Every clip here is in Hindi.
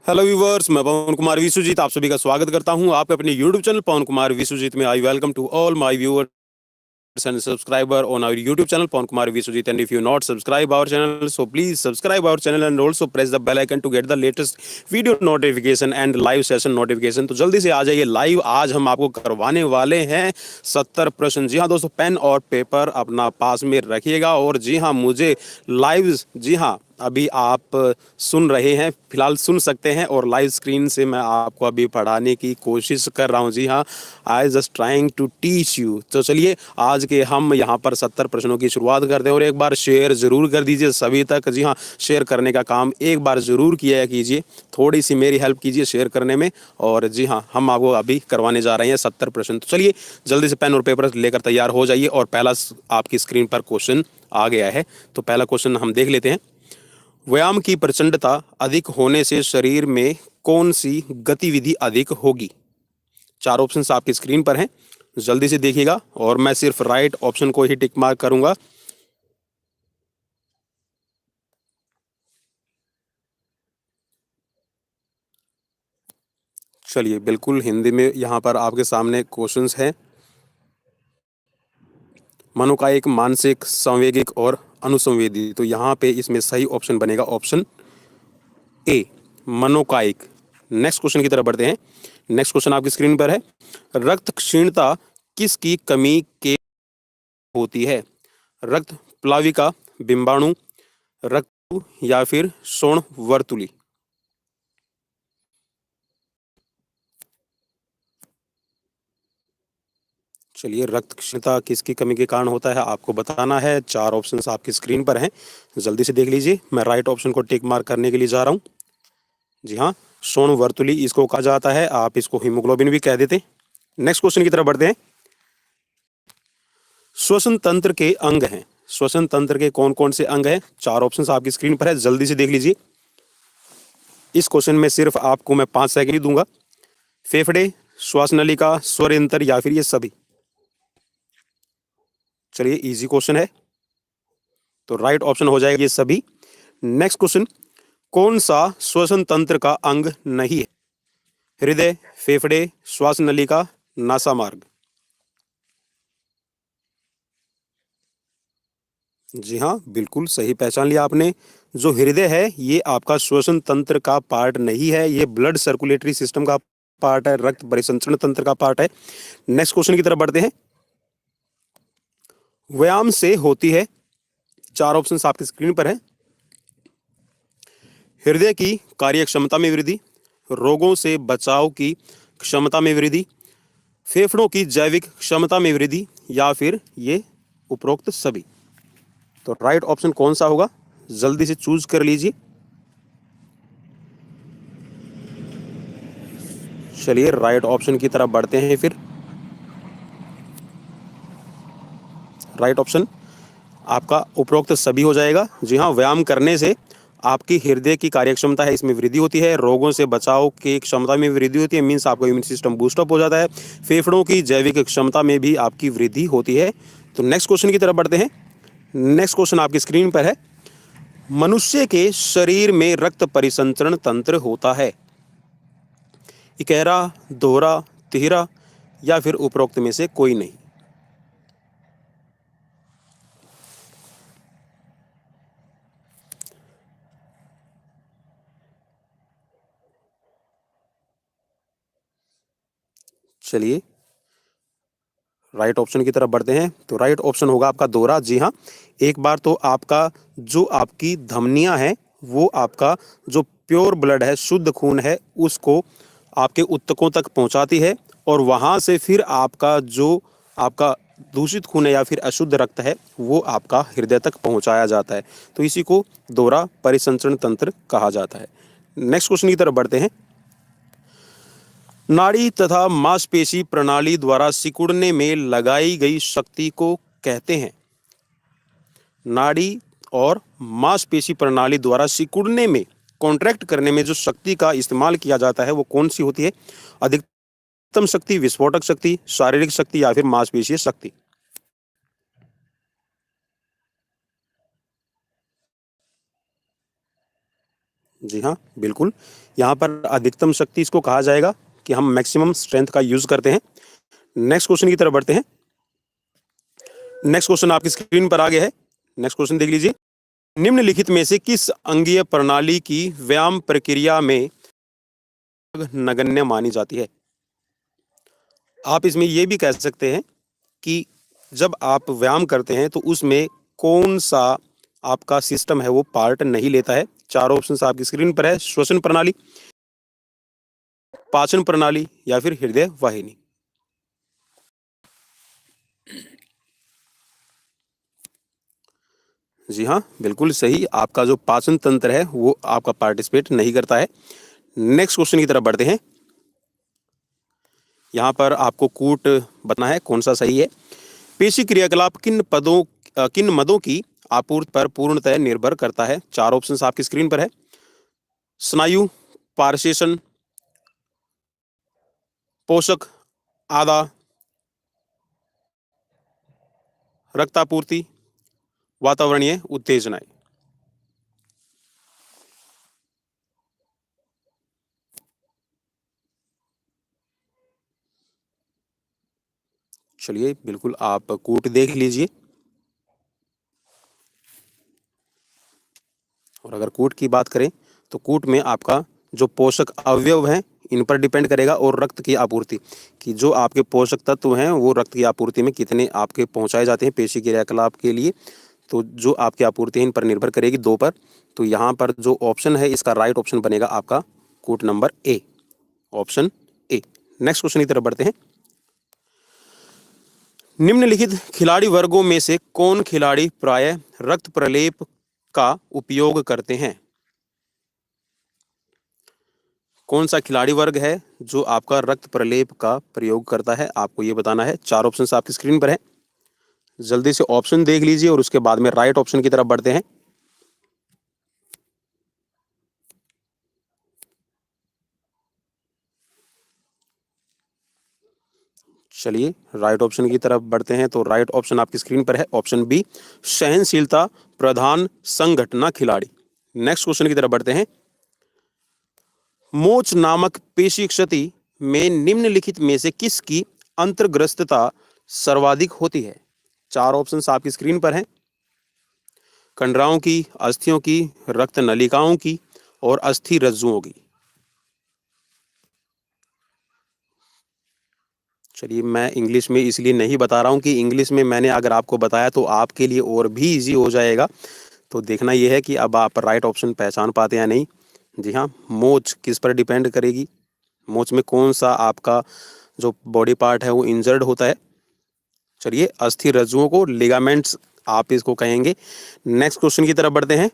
हेलो व्यूवर्स, मैं पवन कुमार विश्वजीत आप सभी का स्वागत करता हूं आपके अपने यूट्यूब चैनल पवन कुमार विश्वजीत में। I welcome to all my viewers and subscriber on our YouTube channel Pawan Kumar Vishwajit, and if you not subscribe our channel, so please subscribe our channel and also press the bell icon to get the latest video notification and live session notification। तो जल्दी से आ जाइए लाइव। आज हम आपको करवाने वाले हैं 70 प्रश्न। जी हाँ दोस्तों, पेन और पेपर अपना पास में रखिएगा। और जी हाँ, मुझे लाइव, जी हाँ, अभी आप सुन रहे हैं, फिलहाल सुन सकते हैं, और लाइव स्क्रीन से मैं आपको अभी पढ़ाने की कोशिश कर रहा हूं। जी हाँ, I just trying to teach you. तो चलिए आज के हम यहाँ पर 70 प्रश्नों की शुरुआत करते हैं। और एक बार शेयर जरूर कर दीजिए सभी तक। जी हाँ, शेयर करने का काम एक बार जरूर किया कीजिए, थोड़ी सी मेरी हेल्प कीजिए शेयर करने में। और जी हाँ, हम आपको अभी करवाने जा रहे हैं 70 प्रश्न। तो चलिए जल्दी से पेन और पेपर लेकर तैयार हो जाइए। और पहला आपकी स्क्रीन पर क्वेश्चन आ गया है, तो पहला क्वेश्चन हम देख लेते हैं। व्यायाम की प्रचंडता अधिक होने से शरीर में कौन सी गतिविधि अधिक होगी? चार ऑप्शंस आपकी स्क्रीन पर हैं, जल्दी से देखिएगा। और मैं सिर्फ राइट ऑप्शन को ही टिक मार्क करूंगा। चलिए, बिल्कुल हिंदी में यहाँ पर आपके सामने क्वेश्चंस हैं। मनोकायिक, मानसिक, संवेगिक और अनुसंवेदी। तो यहाँ पे इसमें सही ऑप्शन बनेगा ऑप्शन ए, मनोकायिक। नेक्स्ट क्वेश्चन की तरफ बढ़ते हैं। नेक्स्ट क्वेश्चन आपकी स्क्रीन पर है। रक्त क्षीणता किसकी कमी के होती है? रक्त प्लाविका, बिंबाणु, रक्त या फिर शोण वर्तुली। चलिए, रक्त क्षीणता किसकी कमी के कारण होता है आपको बताना है। चार ऑप्शंस आपकी स्क्रीन पर हैं, जल्दी से देख लीजिए। मैं राइट ऑप्शन को टिक मार्क करने के लिए जा रहा हूँ। जी हाँ, शोण वर्तुली इसको कहा जाता है, आप इसको हीमोग्लोबिन भी कह देते हैं। नेक्स्ट क्वेश्चन की तरफ बढ़ते हैं। श्वसन तंत्र के अंग हैं। श्वसन तंत्र के कौन कौन से अंग हैं? चार ऑप्शंस आपकी स्क्रीन पर है, जल्दी से देख लीजिए। इस क्वेश्चन में सिर्फ आपको मैं 5 सेकंड ही दूंगा। फेफड़े, श्वास नलिका, स्वर यंत्र या फिर ये सभी। चलिए, इजी क्वेश्चन है, तो राइट ऑप्शन हो जाएगा ये सभी। नेक्स्ट क्वेश्चन, कौन सा श्वसन तंत्र का अंग नहीं है? हृदय, फेफड़े, श्वास नलिका, नासा मार्ग। जी हाँ, बिल्कुल सही पहचान लिया आपने। जो हृदय है ये आपका श्वसन तंत्र का पार्ट नहीं है, ये ब्लड सर्कुलेटरी सिस्टम का पार्ट है, रक्त परिसंचरण तंत्र का पार्ट है। नेक्स्ट क्वेश्चन की तरफ बढ़ते हैं। व्यायाम से होती है, चार ऑप्शन आपकी स्क्रीन पर है। हृदय की कार्य क्षमता में वृद्धि, रोगों से बचाव की क्षमता में वृद्धि, फेफड़ों की जैविक क्षमता में वृद्धि या फिर ये उपरोक्त सभी। तो राइट ऑप्शन कौन सा होगा, जल्दी से चूज कर लीजिए। चलिए राइट ऑप्शन की तरफ बढ़ते हैं फिर। राइट ऑप्शन आपका उपरोक्त सभी हो जाएगा। जी हाँ, व्यायाम करने से आपकी हृदय की कार्यक्षमता है इसमें वृद्धि होती है, रोगों से बचाव की क्षमता में वृद्धि होती है, मीन्स आपका इम्यून सिस्टम बूस्टअप हो जाता है, फेफड़ों की जैविक क्षमता में भी आपकी वृद्धि होती है। तो नेक्स्ट क्वेश्चन की तरफ बढ़ते हैं। नेक्स्ट क्वेश्चन आपकी स्क्रीन पर है। मनुष्य के शरीर में रक्त परिसंचरण तंत्र होता है, इकहरा, दोहरा, तिहरा या फिर उपरोक्त में से कोई नहीं। चलिए राइट ऑप्शन की तरफ बढ़ते हैं। तो राइट ऑप्शन होगा आपका दोहरा। जी हाँ, एक बार तो आपका जो आपकी धमनियां हैं वो आपका जो प्योर ब्लड है, शुद्ध खून है, उसको आपके ऊतकों तक पहुंचाती है, और वहां से फिर आपका जो आपका दूषित खून है या फिर अशुद्ध रक्त है वो आपका हृदय तक पहुंचाया जाता है। तो इसी को दोहरा परिसंचरण तंत्र कहा जाता है। नेक्स्ट क्वेश्चन की तरफ बढ़ते हैं। नाड़ी तथा मांसपेशी प्रणाली द्वारा सिकुड़ने में लगाई गई शक्ति को कहते हैं। नाड़ी और मांसपेशी प्रणाली द्वारा सिकुड़ने में, कॉन्ट्रैक्ट करने में जो शक्ति का इस्तेमाल किया जाता है वो कौन सी होती है? अधिकतम शक्ति, विस्फोटक शक्ति, शारीरिक शक्ति या फिर मांसपेशीय शक्ति। जी हाँ, बिल्कुल। यहाँ पर अधिकतम शक्ति इसको कहा जाएगा कि हम मैक्सिमम स्ट्रेंथ का यूज करते हैं। नेक्स्ट क्वेश्चन की तरफ बढ़ते हैं। नेक्स्ट क्वेश्चन आपकी स्क्रीन पर आ गया है। नेक्स्ट क्वेश्चन देख लीजिए। निम्नलिखित में से किस अंगीय प्रणाली की व्यायाम प्रक्रिया में नगण्य मानी जाती है? आप इसमें ये भी कह सकते हैं कि जब आप व्यायाम करते हैं तो उसमें कौन सा आपका सिस्टम है वो पार्ट नहीं लेता है। चार ऑप्शन आपकी स्क्रीन पर है। श्वसन प्रणाली, पाचन प्रणाली या फिर हृदय वाहिनी। जी हाँ, बिल्कुल सही। आपका जो पाचन तंत्र है वो आपका पार्टिसिपेट नहीं करता है। नेक्स्ट क्वेश्चन की तरफ बढ़ते हैं। यहाँ पर आपको कूट बताना है कौन सा सही है। पेशी क्रियाकलाप किन मदों की आपूर्ति पर पूर्णतः निर्भर करता है? चार ऑप्शंस आपकी स्क्रीन पर है। स्नायु, पारसेशन, पोषक आदा, रक्तापूर्ति, वातावरणीय उत्तेजनाएं। चलिए बिल्कुल आप कूट देख लीजिए। और अगर कूट की बात करें तो कूट में आपका जो पोषक अवयव हैं इन पर डिपेंड करेगा, और रक्त की आपूर्ति कि जो आपके पोषक तत्व हैं वो रक्त की आपूर्ति में कितने आपके पहुंचाए जाते हैं पेशी क्रियाकलाप के लिए, तो जो आपकी आपूर्ति है इन पर निर्भर करेगी, दो पर। तो यहाँ पर जो ऑप्शन है इसका राइट ऑप्शन बनेगा आपका कूट number A, option A. Next question की तरफ बढ़ते हैं। निम्नलिखित खिलाड़ी वर्गों में से कौन खिलाड़ी प्रायः रक्त प्रलेप का उपयोग करते हैं? कौन सा खिलाड़ी वर्ग है जो आपका रक्त प्रलेप का प्रयोग करता है, आपको ये बताना है। चार ऑप्शन आपकी स्क्रीन पर है। जल्दी से ऑप्शन देख लीजिए और उसके बाद में राइट ऑप्शन की तरफ बढ़ते हैं। चलिए राइट ऑप्शन की तरफ बढ़ते हैं। तो राइट ऑप्शन आपकी स्क्रीन पर है, ऑप्शन बी, सहनशीलता प्रधान संघटना खिलाड़ी। नेक्स्ट क्वेश्चन की तरफ बढ़ते हैं। मोच नामक पेशी क्षति में निम्नलिखित में से किसकी अंतर्ग्रस्तता सर्वाधिक होती है? चार ऑप्शंस आपकी स्क्रीन पर हैं। कंडराओं की, अस्थियों की, रक्त नलिकाओं की और अस्थि रज्जुओं की। चलिए मैं इंग्लिश में इसलिए नहीं बता रहा हूँ कि इंग्लिश में मैंने अगर आपको बताया तो आपके लिए और भी इजी हो जाएगा। तो देखना यह है कि अब आप राइट ऑप्शन पहचान पाते हैं या नहीं। जी हाँ, मोच किस पर डिपेंड करेगी, मोच में कौन सा आपका जो बॉडी पार्ट है वो इंजर्ड होता है? चलिए अस्थि रज्जुओं को, लिगामेंट्स आप इसको कहेंगे। नेक्स्ट क्वेश्चन की तरफ बढ़ते हैं।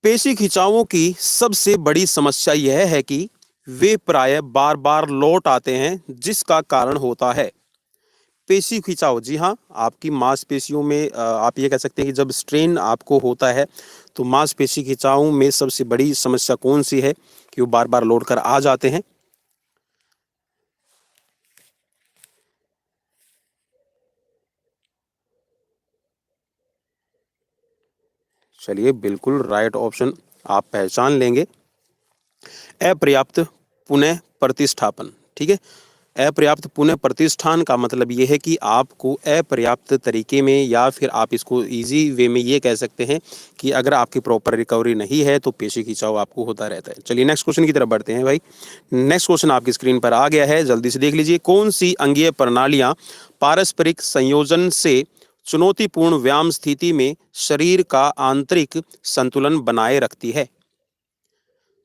पेशी खिंचावों की सबसे बड़ी समस्या यह है कि वे प्राय बार बार लौट आते हैं, जिसका कारण होता है पेशी खिंचाव। जी हाँ, आपकी मांसपेशियों में आप ये कह सकते हैं कि जब स्ट्रेन आपको होता है तो मांसपेशी खिंचाव में सबसे बड़ी समस्या कौन सी है कि वो बार बार लौट कर आ जाते हैं? चलिए बिल्कुल राइट ऑप्शन आप पहचान लेंगे, अपर्याप्त पुनः प्रतिस्थापन। ठीक है, अपर्याप्त पुनः प्रतिष्ठान का मतलब ये है कि आपको अपर्याप्त तरीके में, या फिर आप इसको इजी वे में ये कह सकते हैं कि अगर आपकी प्रॉपर रिकवरी नहीं है तो पेशी खिंचाव आपको होता रहता है। चलिए नेक्स्ट क्वेश्चन की तरफ बढ़ते हैं भाई। नेक्स्ट क्वेश्चन आपकी स्क्रीन पर आ गया है, जल्दी से देख लीजिए। कौन सी अंगीय प्रणालियां पारस्परिक संयोजन से चुनौतीपूर्ण व्यायाम स्थिति में शरीर का आंतरिक संतुलन बनाए रखती है?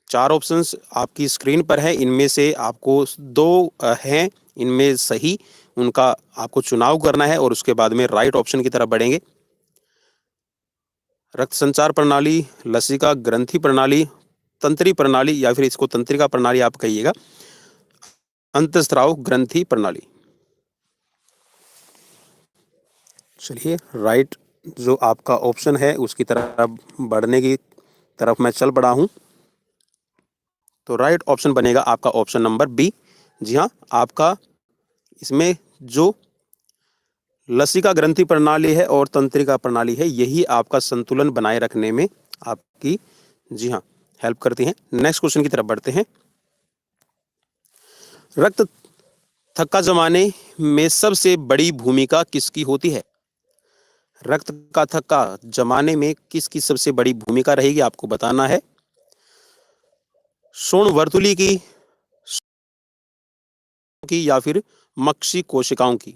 चार ऑप्शंस आपकी स्क्रीन पर है, इनमें से आपको दो हैं इनमें सही, उनका आपको चुनाव करना है और उसके बाद में राइट ऑप्शन की तरफ बढ़ेंगे। रक्त संचार प्रणाली, लसिका ग्रंथि प्रणाली, तंत्री प्रणाली या फिर इसको तंत्रिका प्रणाली आप कहिएगा, अंतस्राव ग्रंथि प्रणाली। चलिए राइट जो आपका ऑप्शन है उसकी तरफ बढ़ने की तरफ मैं चल पड़ा हूँ। तो राइट ऑप्शन बनेगा आपका ऑप्शन नंबर बी। जी हाँ, आपका इसमें जो लसिका ग्रंथि प्रणाली है और तंत्रिका प्रणाली है, यही आपका संतुलन बनाए रखने में आपकी, जी हाँ, हेल्प करती हैं। नेक्स्ट क्वेश्चन की तरफ बढ़ते हैं। रक्त थक्का जमाने में सबसे बड़ी भूमिका किसकी होती है? रक्त का थक्का जमाने में किसकी सबसे बड़ी भूमिका रहेगी, आपको बताना है। वर्तुली की या फिर मक्षी कोशिकाओं की?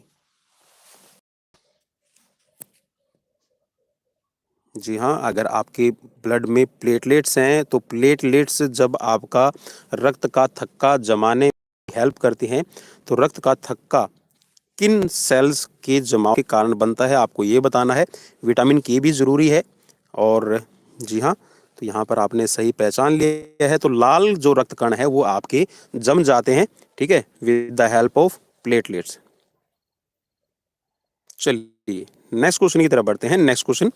जी हाँ, अगर आपके ब्लड में प्लेटलेट्स हैं तो प्लेटलेट्स जब आपका रक्त का थक्का जमाने में हेल्प करती हैं, तो रक्त का थक्का किन सेल्स के जमाव के कारण बनता है, आपको ये बताना है। विटामिन के भी ज़रूरी है। और जी हाँ, तो यहाँ पर आपने सही पहचान लिया है। तो लाल जो रक्त कण है वो आपके जम जाते हैं, ठीक है, with the help of platelets. चलिए नेक्स्ट क्वेश्चन की तरफ बढ़ते हैं। नेक्स्ट क्वेश्चन,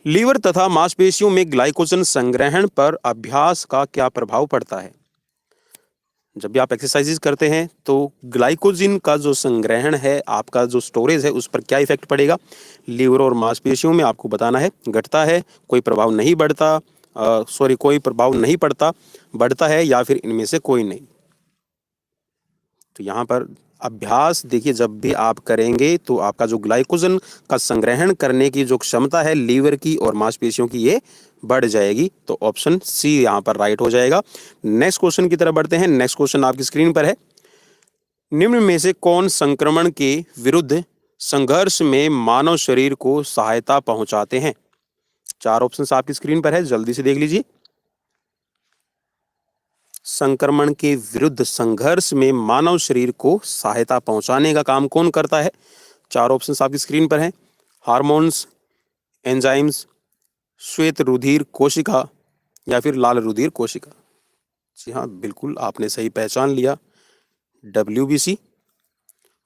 लीवर तथा मांसपेशियों में ग्लाइकोजन संग्रहण पर अभ्यास का क्या प्रभाव पड़ता है? जब भी आप एक्सरसाइजेज करते हैं तो ग्लाइकोजिन का जो संग्रहण है, आपका जो स्टोरेज है, उस पर क्या इफेक्ट पड़ेगा? लीवर और मांसपेशियों में आपको बताना है। घटता है, कोई प्रभाव नहीं बढ़ता, कोई प्रभाव नहीं पड़ता, बढ़ता है, या फिर इनमें से कोई नहीं। तो यहाँ पर अभ्यास देखिए, जब भी आप करेंगे तो आपका जो ग्लाइकोजन का संग्रहण करने की जो क्षमता है लीवर की और मांसपेशियों की, ये बढ़ जाएगी। तो ऑप्शन सी यहाँ पर राइट हो जाएगा। नेक्स्ट क्वेश्चन की तरफ बढ़ते हैं। नेक्स्ट क्वेश्चन आपकी स्क्रीन पर है। निम्न में से कौन संक्रमण के विरुद्ध संघर्ष में मानव शरीर को सहायता पहुंचाते हैं? चार ऑप्शंस आपकी स्क्रीन पर है, जल्दी से देख लीजिए। संक्रमण के विरुद्ध संघर्ष में मानव शरीर को सहायता पहुंचाने का काम कौन करता है? चार ऑप्शंस आपकी स्क्रीन पर हैं। हार्मोन्स, एंजाइम्स, श्वेत रुधिर कोशिका, या फिर लाल रुधिर कोशिका। जी हाँ, बिल्कुल आपने सही पहचान लिया। WBC,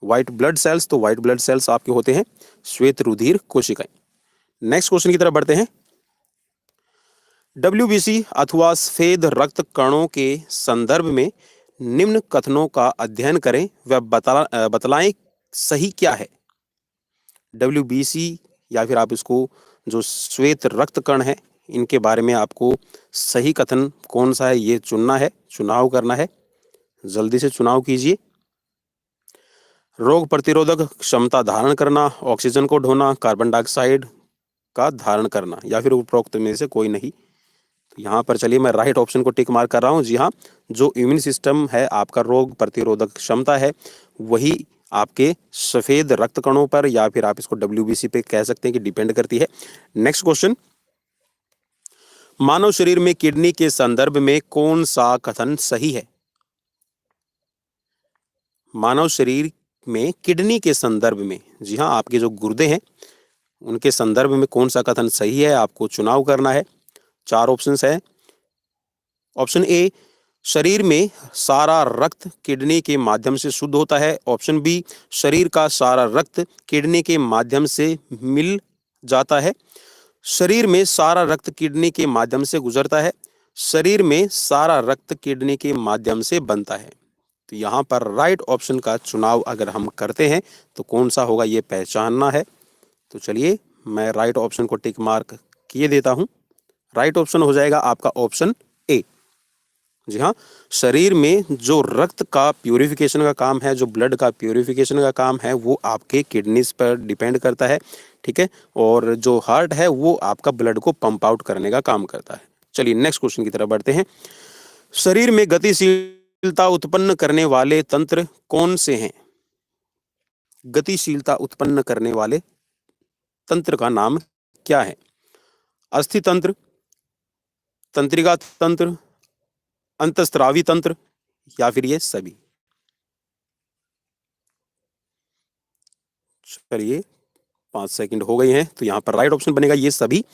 white blood cells. तो व्हाइट ब्लड सेल्स आपके होते हैं श्वेत रुधिर कोशिकाएं। नेक्स्ट क्वेश्चन की तरफ बढ़ते हैं। WBC अथवा सफेद रक्त कणों के संदर्भ में निम्न कथनों का अध्ययन करें व बतलाएं सही क्या है? WBC या फिर आप इसको जो श्वेत रक्त कण है, इनके बारे में आपको सही कथन कौन सा है ये चुनना है, चुनाव करना है। जल्दी से चुनाव कीजिए। रोग प्रतिरोधक क्षमता धारण करना, ऑक्सीजन को ढोना, कार्बन डाइऑक्साइड का धारण करना, या फिर उपरोक्त में से कोई नहीं। तो यहाँ पर चलिए मैं राइट ऑप्शन को टिक मार्क कर रहा हूँ। जी हाँ, जो इम्यून सिस्टम है आपका, रोग प्रतिरोधक क्षमता है, वही आपके सफेद रक्त कणों पर, या फिर आप इसको WBC पे कह सकते हैं कि डिपेंड करती है। नेक्स्ट क्वेश्चन, मानव शरीर में किडनी के संदर्भ में कौन सा कथन सही है? मानव शरीर में किडनी के संदर्भ में, जी हाँ, आपके जो गुर्दे हैं उनके संदर्भ में कौन सा कथन सही है, आपको चुनाव करना है। चार ऑप्शंस है। ऑप्शन ए, शरीर में सारा रक्त किडनी के माध्यम से शुद्ध होता है। ऑप्शन बी, शरीर का सारा रक्त किडनी के माध्यम से मिल जाता है। शरीर में सारा रक्त किडनी के माध्यम से गुजरता है। शरीर में सारा रक्त किडनी के माध्यम से बनता है। तो यहाँ पर राइट ऑप्शन का चुनाव अगर हम करते हैं तो कौन सा होगा ये पहचानना है। तो चलिए मैं राइट ऑप्शन को टिक मार्क किए देता हूँ। राइट ऑप्शन हो जाएगा आपका ऑप्शन ए। जी हाँ, शरीर में जो रक्त का प्यूरिफिकेशन का काम है, जो ब्लड का प्यूरिफिकेशन का काम है, वो आपके किडनीज पर डिपेंड करता है, ठीक है। और जो हार्ट है वो आपका ब्लड को पंप आउट करने का काम करता है। चलिए नेक्स्ट क्वेश्चन की तरफ बढ़ते हैं। शरीर में गतिशीलता उत्पन्न करने वाले तंत्र कौन से हैं? गतिशीलता उत्पन्न करने वाले तंत्र का नाम क्या है? अस्थि तंत्र, तंत्रिका तंत्र, अंतस्त्रावी तंत्र, या फिर ये सभी? चलिए 5 सेकंड हो गए हैं, तो यहाँ पर राइट ऑप्शन बनेगा ये सभी।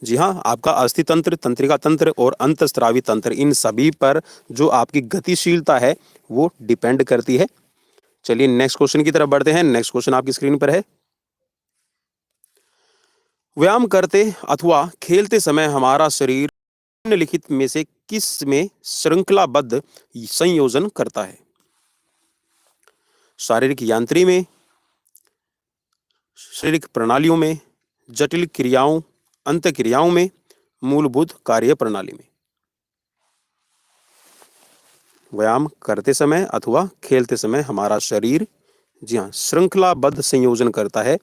जी हाँ, आपका अस्थि तंत्र, तंत्रिका तंत्र और अंतस्त्रावी तंत्र, इन सभी पर जो आपकी गतिशीलता है वो डिपेंड करती है। चलिए नेक्स्ट क्वेश्चन की तरफ बढ़ते हैं। नेक्स्ट क्वेश्चन आपकी स्क्रीन पर है। व्यायाम करते अथवा खेलते समय हमारा शरीर निम्नलिखित में से किस में श्रृंखलाबद्ध संयोजन करता है? शारीरिक यांत्रिकी में, शारीरिक प्रणालियों में, जटिल क्रियाओं, अंत क्रियाओं में, मूलभूत कार्य प्रणाली में। व्यायाम करते समय अथवा खेलते समय हमारा शरीर, जी हाँ, श्रृंखलाबद्ध संयोजन करता है।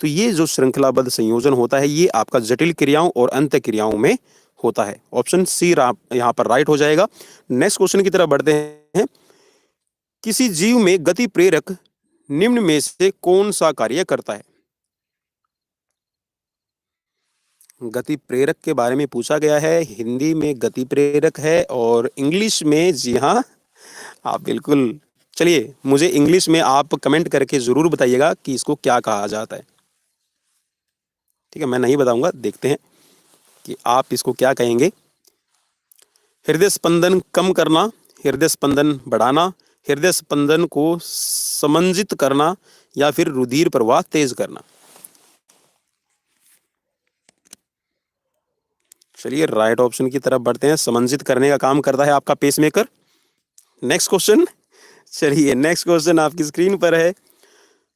तो ये जो श्रृंखलाबद्ध संयोजन होता है ये आपका जटिल क्रियाओं और अंत क्रियाओं में होता है। ऑप्शन सी यहाँ पर राइट हो जाएगा। नेक्स्ट क्वेश्चन की तरफ बढ़ते हैं। किसी जीव में गति प्रेरक निम्न में से कौन सा कार्य करता है? गति प्रेरक के बारे में पूछा गया है। हिंदी में गति प्रेरक है और इंग्लिश में, जी हाँ, आप बिल्कुल, चलिए मुझे इंग्लिश में आप कमेंट करके जरूर बताइएगा कि इसको क्या कहा जाता है। ठीक है, मैं नहीं बताऊंगा, देखते हैं कि आप इसको क्या कहेंगे। हृदय स्पंदन कम करना, हृदय स्पंदन बढ़ाना, हृदय स्पंदन को समंजित करना या फिर रुधिर प्रवाह तेज करना। चलिए राइट ऑप्शन की तरफ बढ़ते हैं। समंजित करने का काम करता है आपका पेसमेकर। नेक्स्ट क्वेश्चन, चलिए नेक्स्ट क्वेश्चन आपकी स्क्रीन पर है।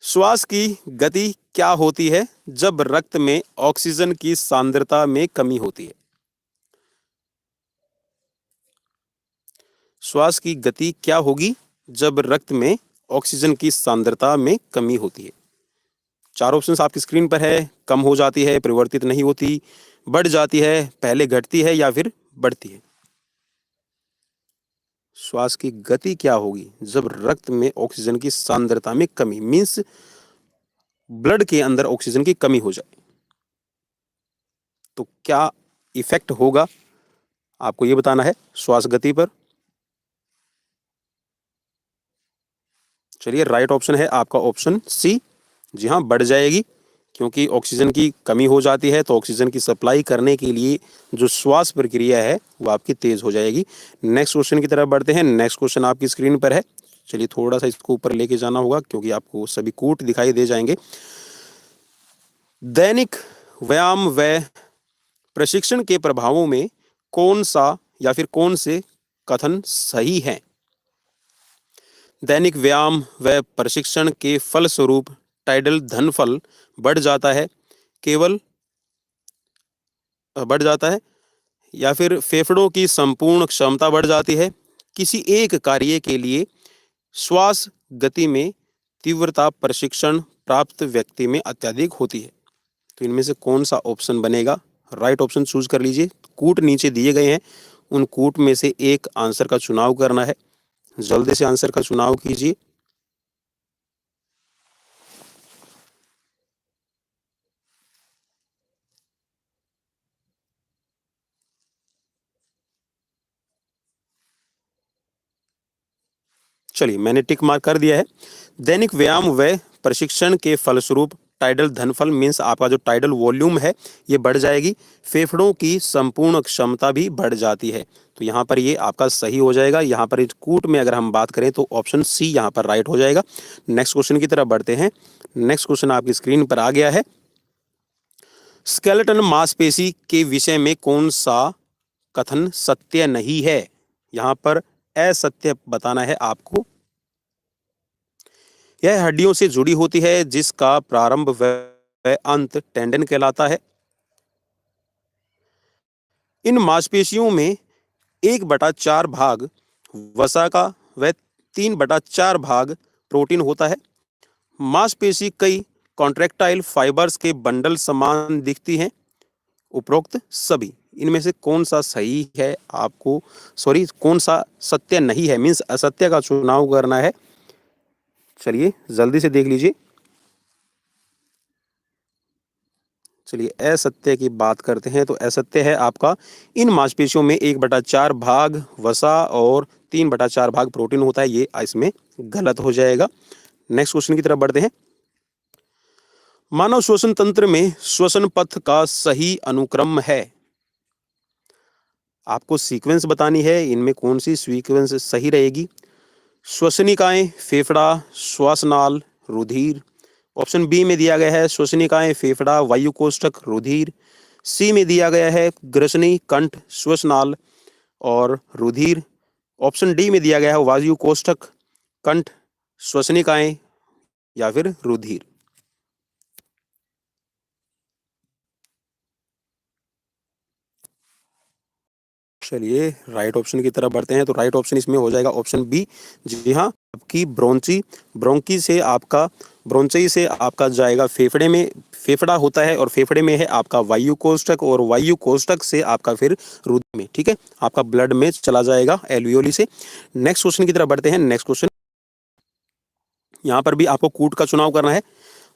श्वास की गति क्या होती है जब रक्त में ऑक्सीजन की सांद्रता में कमी होती है? श्वास की गति क्या होगी जब रक्त में ऑक्सीजन की सांद्रता में कमी होती है? चार ऑप्शंस आपकी स्क्रीन पर है। कम हो जाती है, परिवर्तित नहीं होती, बढ़ जाती है, पहले घटती है या फिर बढ़ती है। श्वास की गति क्या होगी जब रक्त में ऑक्सीजन की सांद्रता में कमी, मींस ब्लड के अंदर ऑक्सीजन की कमी हो जाए तो क्या इफेक्ट होगा, आपको ये बताना है श्वास गति पर। चलिए राइट ऑप्शन है आपका ऑप्शन सी। जी हाँ, बढ़ जाएगी, क्योंकि ऑक्सीजन की कमी हो जाती है तो ऑक्सीजन की सप्लाई करने के लिए जो श्वास प्रक्रिया है वो आपकी तेज हो जाएगी। नेक्स्ट क्वेश्चन की तरफ बढ़ते हैं। नेक्स्ट क्वेश्चन आपकी स्क्रीन पर है। चलिए थोड़ा सा इसको ऊपर लेके जाना होगा क्योंकि आपको सभी कूट दिखाई दे जाएंगे। दैनिक व्यायाम व प्रशिक्षण के प्रभावों में कौन सा या फिर कौन से कथन सही है? दैनिक व्यायाम व प्रशिक्षण के फलस्वरूप टाइडल धनफल बढ़ जाता है, केवल बढ़ जाता है, या फिर फेफड़ों की संपूर्ण क्षमता बढ़ जाती है, किसी एक कार्य के लिए श्वास गति में तीव्रता प्रशिक्षण प्राप्त व्यक्ति में अत्यधिक होती है। तो इनमें से कौन सा ऑप्शन बनेगा? राइट ऑप्शन चूज कर लीजिए। कूट नीचे दिए गए हैं, उन कूट में से एक आंसर का चुनाव करना है। जल्दी से आंसर का चुनाव कीजिए। चलिए मैंने टिक मार्क कर दिया है। दैनिक व्यायाम व प्रशिक्षण के फलस्वरूप टाइडल धनफल मीन्स आपका जो टाइडल वॉल्यूम है ये बढ़ जाएगी, फेफड़ों की संपूर्ण क्षमता भी बढ़ जाती है। तो यहाँ पर ये आपका सही हो जाएगा। यहाँ पर इस कूट में अगर हम बात करें तो ऑप्शन सी यहाँ पर राइट हो जाएगा। नेक्स्ट क्वेश्चन की तरफ बढ़ते हैं। नेक्स्ट क्वेश्चन आपकी स्क्रीन पर आ गया है। स्केलेटन मांसपेशी के विषय में कौन सा कथन सत्य नहीं है? यहाँ पर असत्य बताना है आपको। यह हड्डियों से जुड़ी होती है जिसका प्रारंभ व अंत टेंडन कहलाता है। इन मांसपेशियों में 1/4 भाग वसा का व 3/4 भाग प्रोटीन होता है। मांसपेशी कई कॉन्ट्रैक्टाइल फाइबर्स के बंडल समान दिखती हैं। उपरोक्त सभी इनमें से कौन सा सही है आपको, सॉरी कौन सा सत्य नहीं है, मीन्स असत्य का चुनाव करना है। चलिए जल्दी से देख लीजिए। चलिए असत्य की बात करते हैं तो असत्य है आपका, इन मांसपेशियों में 1/4 भाग वसा और 3/4 भाग प्रोटीन होता है, ये इसमें गलत हो जाएगा। नेक्स्ट क्वेश्चन की तरफ बढ़ते हैं। मानव श्वसन तंत्र में श्वसन पथ का सही अनुक्रम है। आपको सीक्वेंस बतानी है, इनमें कौन सी सीक्वेंस सही रहेगी। श्वसनिकाएं, फेफड़ा, श्वासनाल, रुधिर। ऑप्शन बी में दिया गया है श्वसनिकाएं, फेफड़ा, वायु कोष्ठक, रुधिर। सी में दिया गया है ग्रसनी, कंठ, श्वसनाल और रुधिर। ऑप्शन डी में दिया गया है वायु कोष्ठक, कंठ, श्वसनिकाएं या फिर रुधिर। चलिए राइट ऑप्शन की तरफ बढ़ते हैं। तो राइट ऑप्शन इसमें हो जाएगा ऑप्शन बी। जी हाँ, आपकी ब्रोंची से आपका जाएगा फेफड़े में। फेफड़ा होता है और फेफड़े में है आपका वायु कोष्ठक, और वायु कोष्ठक से आपका फिर रुधिर में, ठीक है, आपका ब्लड में चला जाएगा एल्वियोली से। नेक्स्ट क्वेश्चन की तरफ बढ़ते हैं। नेक्स्ट क्वेश्चन, यहाँ पर भी आपको कूट का चुनाव करना है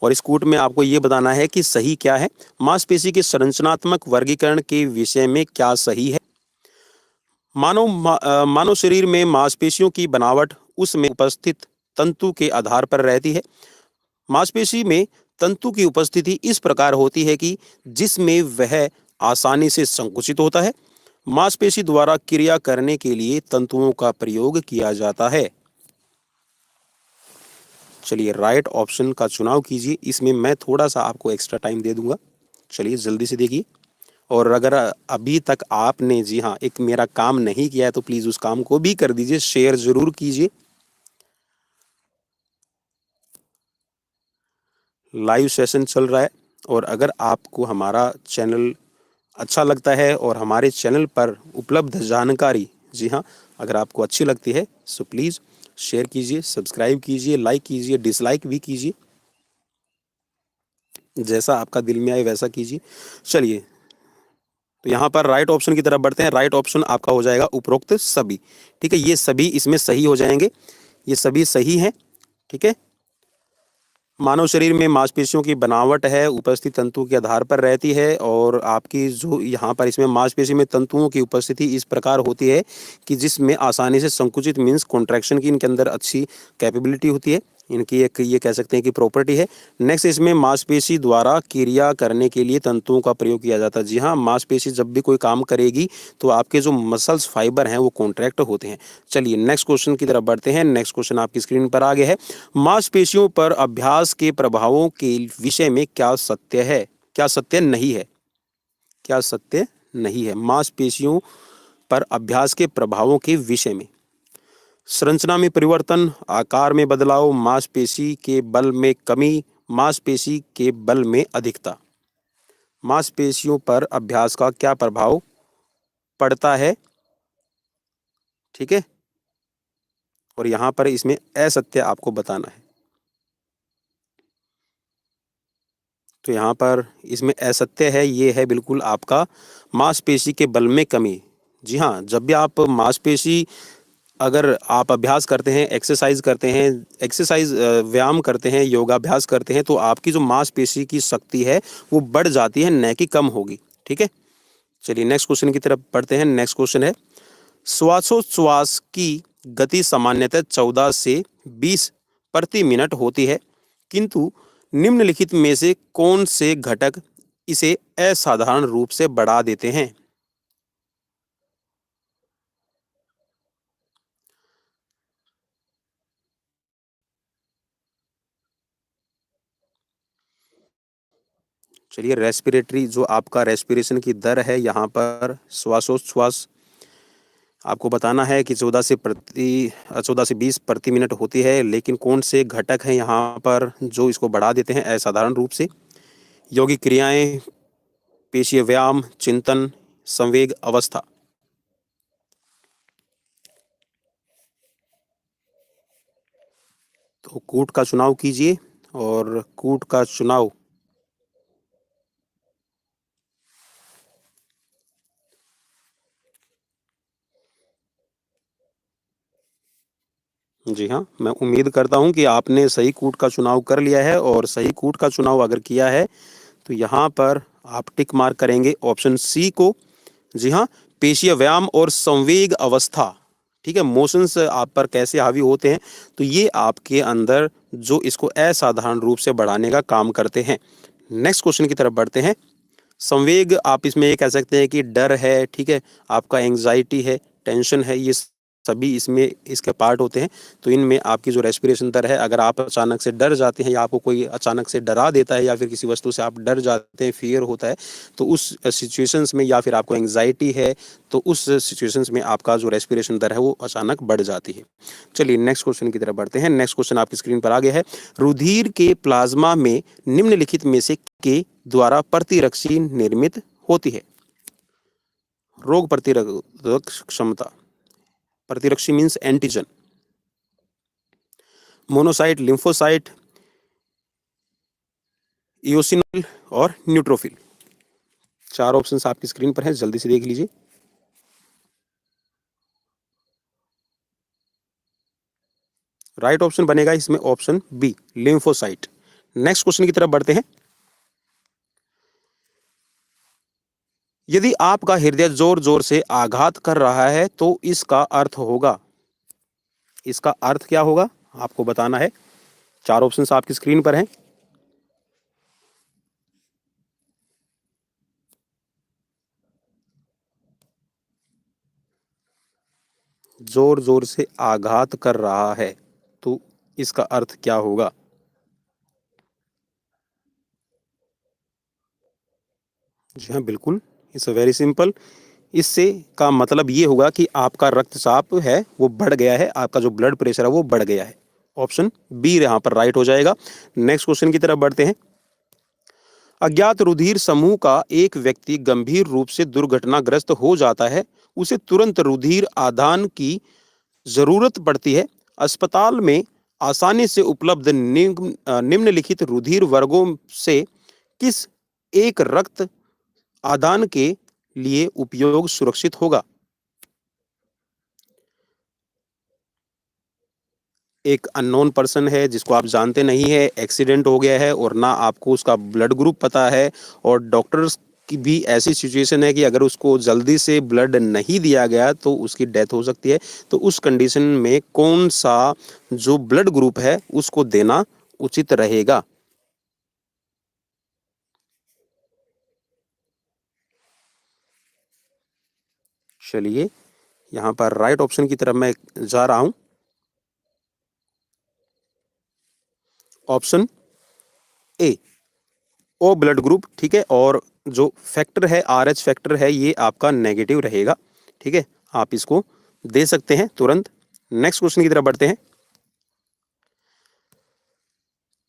और इस कूट में आपको ये बताना है कि सही क्या है। मांसपेशी के संरचनात्मक वर्गीकरण के विषय में क्या सही है। मानव शरीर में मांसपेशियों की बनावट उसमें उपस्थित तंतु के आधार पर रहती है। मांसपेशी में तंतु की उपस्थिति इस प्रकार होती है कि जिसमें वह आसानी से संकुचित होता है। मांसपेशी द्वारा क्रिया करने के लिए तंतुओं का प्रयोग किया जाता है। चलिए राइट ऑप्शन का चुनाव कीजिए। इसमें मैं थोड़ा सा आपको एक्स्ट्रा टाइम दे दूंगा। चलिए जल्दी से देखिए। और अगर अभी तक आपने जी हाँ एक मेरा काम नहीं किया है तो प्लीज उस काम को भी कर दीजिए, शेयर जरूर कीजिए। लाइव सेशन चल रहा है और अगर आपको हमारा चैनल अच्छा लगता है और हमारे चैनल पर उपलब्ध जानकारी जी हाँ अगर आपको अच्छी लगती है सो प्लीज़ शेयर कीजिए, सब्सक्राइब कीजिए, लाइक कीजिए, डिसलाइक भी कीजिए, जैसा आपका दिल में आए वैसा कीजिए। चलिए तो यहाँ पर राइट ऑप्शन की तरफ बढ़ते हैं। राइट ऑप्शन आपका हो जाएगा उपरोक्त सभी, ठीक है, ये सभी इसमें सही हो जाएंगे, ये सभी सही हैं, ठीक है। मानव शरीर में मांसपेशियों की बनावट है उपस्थित तंतु के आधार पर रहती है और आपकी जो यहाँ पर इसमें मांसपेशी में तंतुओं की उपस्थिति इस प्रकार होती है कि जिसमें आसानी से संकुचित मीन्स कॉन्ट्रैक्शन की इनके अंदर अच्छी कैपेबिलिटी होती है, इनकी एक ये कह सकते हैं कि प्रॉपर्टी है। नेक्स्ट इसमें मांसपेशी द्वारा क्रिया करने के लिए तंतुओं का प्रयोग किया जाता है। जी हाँ, मांसपेशी जब भी कोई काम करेगी तो आपके जो मसल्स फाइबर हैं वो कॉन्ट्रैक्ट होते हैं। चलिए नेक्स्ट क्वेश्चन की तरफ बढ़ते हैं। नेक्स्ट क्वेश्चन आपकी स्क्रीन पर आ गया है। मांसपेशियों पर अभ्यास के प्रभावों के विषय में क्या सत्य है, क्या सत्य नहीं है, क्या सत्य नहीं है। मांसपेशियों पर अभ्यास के प्रभावों के विषय में संरचना में परिवर्तन, आकार में बदलाव, मांसपेशी के बल में कमी, मांसपेशी के बल में अधिकता। मांसपेशियों पर अभ्यास का क्या प्रभाव पड़ता है, ठीक है, और यहां पर इसमें असत्य आपको बताना है। तो यहाँ पर इसमें असत्य है, ये है बिल्कुल आपका मांसपेशी के बल में कमी। जी हाँ, जब भी आप मांसपेशी अगर आप अभ्यास करते हैं, एक्सरसाइज करते हैं, व्यायाम करते हैं, योगाभ्यास करते हैं तो आपकी जो मांसपेशी की शक्ति है वो बढ़ जाती है, न कि कम होगी, ठीक है। चलिए नेक्स्ट क्वेश्चन की तरफ बढ़ते हैं। नेक्स्ट क्वेश्चन है, श्वासोच्छ्वास की गति सामान्यतः 14 से 20 प्रति मिनट होती है, किंतु निम्नलिखित में से कौन से घटक इसे असाधारण रूप से बढ़ा देते हैं। चलिए रेस्पिरेटरी जो आपका रेस्पिरेशन की दर है, यहाँ पर श्वासोच्छ्वास आपको बताना है कि 14 से 20 प्रति मिनट होती है, लेकिन कौन से घटक हैं यहाँ पर जो इसको बढ़ा देते हैं असाधारण रूप से। यौगिक क्रियाएं, पेशीय व्यायाम, चिंतन, संवेग अवस्था। तो कूट का चुनाव कीजिए और कूट का चुनाव जी हाँ, मैं उम्मीद करता हूँ कि आपने सही कूट का चुनाव कर लिया है और सही कूट का चुनाव अगर किया है तो यहाँ पर आप टिक मार्क करेंगे ऑप्शन सी को। जी हाँ, पेशीय व्यायाम और संवेग अवस्था, ठीक है, मोशंस आप पर कैसे हावी होते हैं तो ये आपके अंदर जो इसको असाधारण रूप से बढ़ाने का काम करते हैं। नेक्स्ट क्वेश्चन की तरफ बढ़ते हैं। संवेग आप इसमें ये कह सकते हैं कि डर है, ठीक है, आपका एंग्जाइटी है, टेंशन है, ये सभी इसमें इसके पार्ट होते हैं। तो इनमें आपकी जो रेस्पिरेशन दर है, अगर आप अचानक से डर जाते हैं या आपको कोई अचानक से डरा देता है या फिर किसी वस्तु से आप डर जाते हैं, फियर होता है, तो उस सिचुएशंस में या फिर आपको एंग्जाइटी है तो उस सिचुएशंस में आपका जो रेस्पिरेशन दर है वो अचानक बढ़ जाती है। चलिए नेक्स्ट क्वेश्चन की तरफ बढ़ते हैं। नेक्स्ट क्वेश्चन आपकी स्क्रीन पर आ गया है। रुधिर के प्लाज्मा में निम्नलिखित में से के द्वारा प्रतिरक्षी निर्मित होती है। रोग प्रतिरोधक क्षमता, प्रतिरक्षी मीन्स एंटीजन, मोनोसाइट, लिम्फोसाइट, इओसिनोल और न्यूट्रोफिल। चार ऑप्शंस आपकी स्क्रीन पर हैं, जल्दी से देख लीजिए। राइट ऑप्शन बनेगा इसमें option B, lymphocyte. Next question की तरफ बढ़ते हैं। यदि आपका हृदय जोर जोर से आघात कर रहा है तो इसका अर्थ होगा, इसका अर्थ क्या होगा आपको बताना है। चार ऑप्शंस आपकी स्क्रीन पर हैं। जोर जोर से आघात कर रहा है तो इसका अर्थ क्या होगा। जी हाँ, बिल्कुल, इट्स वेरी सिंपल। इससे का मतलब ये होगा कि आपका रक्तचाप है वो बढ़ गया है, आपका जो ब्लड प्रेशर है वो बढ़ गया है। ऑप्शन बी यहाँ पर राइट हो जाएगा। नेक्स्ट क्वेश्चन की तरफ बढ़ते हैं। अज्ञात रुधिर समूह का एक व्यक्ति गंभीर रूप से दुर्घटनाग्रस्त हो जाता है, उसे तुरंत रुधिर आदान की जरूरत पड़ती है। अस्पताल में आसानी से उपलब्ध निम्नलिखित रुधिर वर्गों से किस एक रक्त आदान के लिए उपयोग सुरक्षित होगा। एक अननोन पर्सन है जिसको आप जानते नहीं है, एक्सीडेंट हो गया है और ना आपको उसका ब्लड ग्रुप पता है, और डॉक्टर्स की भी ऐसी सिचुएशन है कि अगर उसको जल्दी से ब्लड नहीं दिया गया तो उसकी डेथ हो सकती है। तो उस कंडीशन में कौन सा जो ब्लड ग्रुप है उसको देना उचित रहेगा। चलिए यहाँ पर राइट ऑप्शन की तरफ मैं जा रहा हूं। Option A, O blood group, ठीक है। और जो फैक्टर है, RH फैक्टर है, ये आपका नेगेटिव रहेगा, ठीक है। आप इसको दे सकते हैं तुरंत। नेक्स्ट क्वेश्चन की तरफ बढ़ते हैं।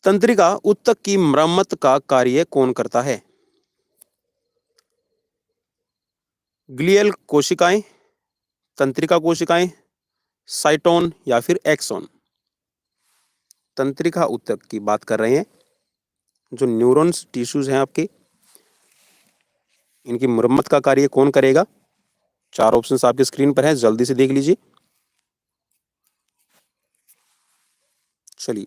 तंत्रिका ऊतक की मरम्मत का कार्य कौन करता है। ग्लियल कोशिकाएं, तंत्रिका कोशिकाएं, साइटोन या फिर एक्सोन। तंत्रिका ऊतक की बात कर रहे हैं, जो न्यूरॉन्स टिश्यूज हैं आपके, इनकी मरम्मत का कार्य कौन करेगा। चार ऑप्शंस आपके स्क्रीन पर हैं, जल्दी से देख लीजिए। चलिए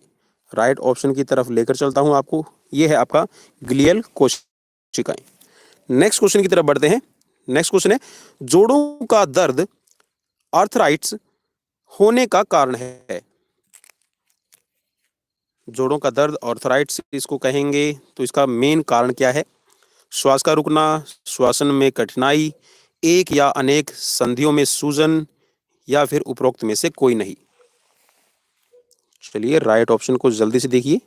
राइट ऑप्शन की तरफ लेकर चलता हूं आपको, ये है आपका ग्लियल कोशिकाएं। नेक्स्ट क्वेश्चन की तरफ बढ़ते हैं। नेक्स्ट क्वेश्चन है, जोड़ों का दर्द आर्थराइट्स होने का कारण है। जोड़ों का दर्द आर्थराइट्स इसको कहेंगे, तो इसका मेन कारण क्या है। श्वास का रुकना, श्वसन में कठिनाई, एक या अनेक संधियों में सूजन, या फिर उपरोक्त में से कोई नहीं। चलिए राइट ऑप्शन को जल्दी से देखिए।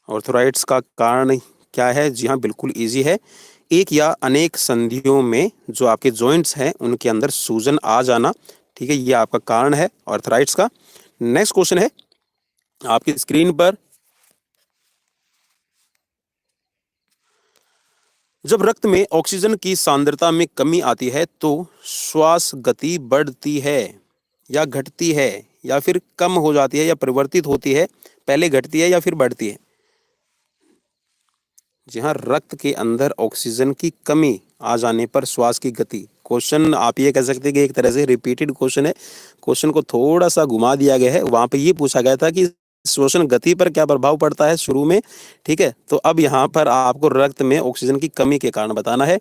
आर्थराइट्स का कारण क्या है। जी हाँ, बिल्कुल इजी है, एक या अनेक संधियों में जो आपके जॉइंट्स हैं उनके अंदर सूजन आ जाना, ठीक है, ये आपका कारण है आर्थराइट्स का। नेक्स्ट क्वेश्चन है आपकी स्क्रीन पर, जब रक्त में ऑक्सीजन की सांद्रता में कमी आती है तो श्वास गति बढ़ती है या घटती है, या फिर कम हो जाती है या परिवर्तित होती है, पहले घटती है या फिर बढ़ती है। जी हाँ, रक्त के अंदर ऑक्सीजन की कमी आ जाने पर श्वास की गति। क्वेश्चन आप ये कह सकते हैं कि एक तरह से रिपीटेड क्वेश्चन है, क्वेश्चन को थोड़ा सा घुमा दिया गया है। वहां पे ये पूछा गया था कि श्वसन गति पर क्या प्रभाव पड़ता है शुरू में, ठीक है। तो अब यहाँ पर आपको रक्त में ऑक्सीजन की कमी के कारण बताना है,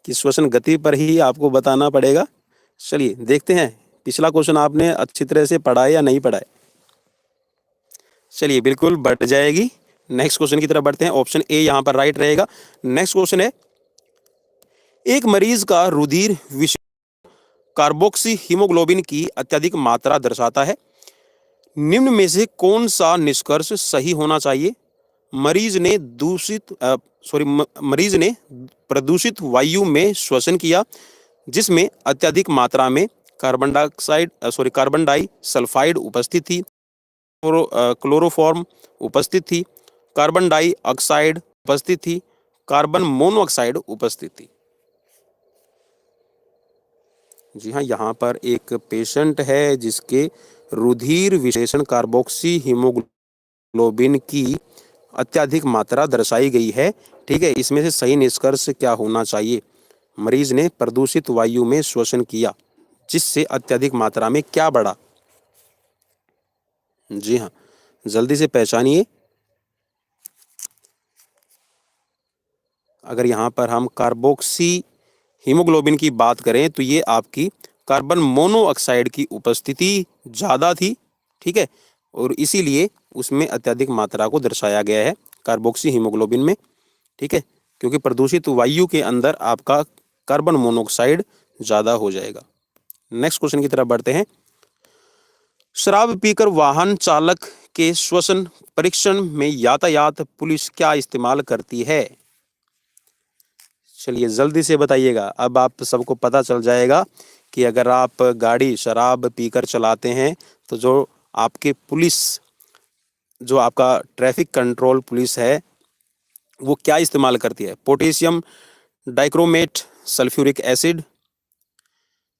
कि श्वसन गति पर ही आपको बताना पड़ेगा। चलिए देखते हैं पिछला क्वेश्चन आपने अच्छी तरह से पढ़ा है या नहीं पढ़ा है। चलिए बिल्कुल बढ़ जाएगी। नेक्स्ट क्वेश्चन की तरफ बढ़ते हैं, ऑप्शन ए यहाँ पर राइट रहेगा। नेक्स्ट क्वेश्चन है, एक मरीज का रुधिर कार्बोक्सी हीमोग्लोबिन की अत्यधिक मात्रा दर्शाता है। निम्न में से कौन सा निष्कर्ष सही होना चाहिए। मरीज ने मरीज ने प्रदूषित वायु में श्वसन किया जिसमें अत्यधिक मात्रा में कार्बन डाई सल्फाइड उपस्थित थी, क्लोरोफॉर्म उपस्थित थी, कार्बन डाई ऑक्साइड उपस्थित थी, कार्बन मोनोऑक्साइड उपस्थित थी। जी हाँ, यहाँ पर एक पेशेंट है जिसके रुधिर विश्लेषण कार्बोक्सी हीमोग्लोबिन की अत्यधिक मात्रा दर्शाई गई है। ठीक है, इसमें से सही निष्कर्ष क्या होना चाहिए? मरीज ने प्रदूषित वायु में श्वसन किया जिससे अत्यधिक मात्रा में क्या बढ़ा? जी हाँ, जल्दी से पहचानिए। अगर यहाँ पर हम कार्बोक्सी हीमोग्लोबिन की बात करें तो ये आपकी कार्बन मोनोऑक्साइड की उपस्थिति ज़्यादा थी। ठीक है, और इसीलिए उसमें अत्यधिक मात्रा को दर्शाया गया है कार्बोक्सी हीमोग्लोबिन में। ठीक है, क्योंकि प्रदूषित वायु के अंदर आपका कार्बन मोनोऑक्साइड ज़्यादा हो जाएगा। नेक्स्ट क्वेश्चन की तरफ बढ़ते हैं। शराब पीकर वाहन चालक के श्वसन परीक्षण में यातायात पुलिस क्या इस्तेमाल करती है? चलिए जल्दी से बताइएगा। अब आप सबको पता चल जाएगा कि अगर आप गाड़ी शराब पीकर चलाते हैं तो जो आपके पुलिस, जो आपका ट्रैफिक कंट्रोल पुलिस है, वो क्या इस्तेमाल करती है? Potassium dichromate sulphuric acid,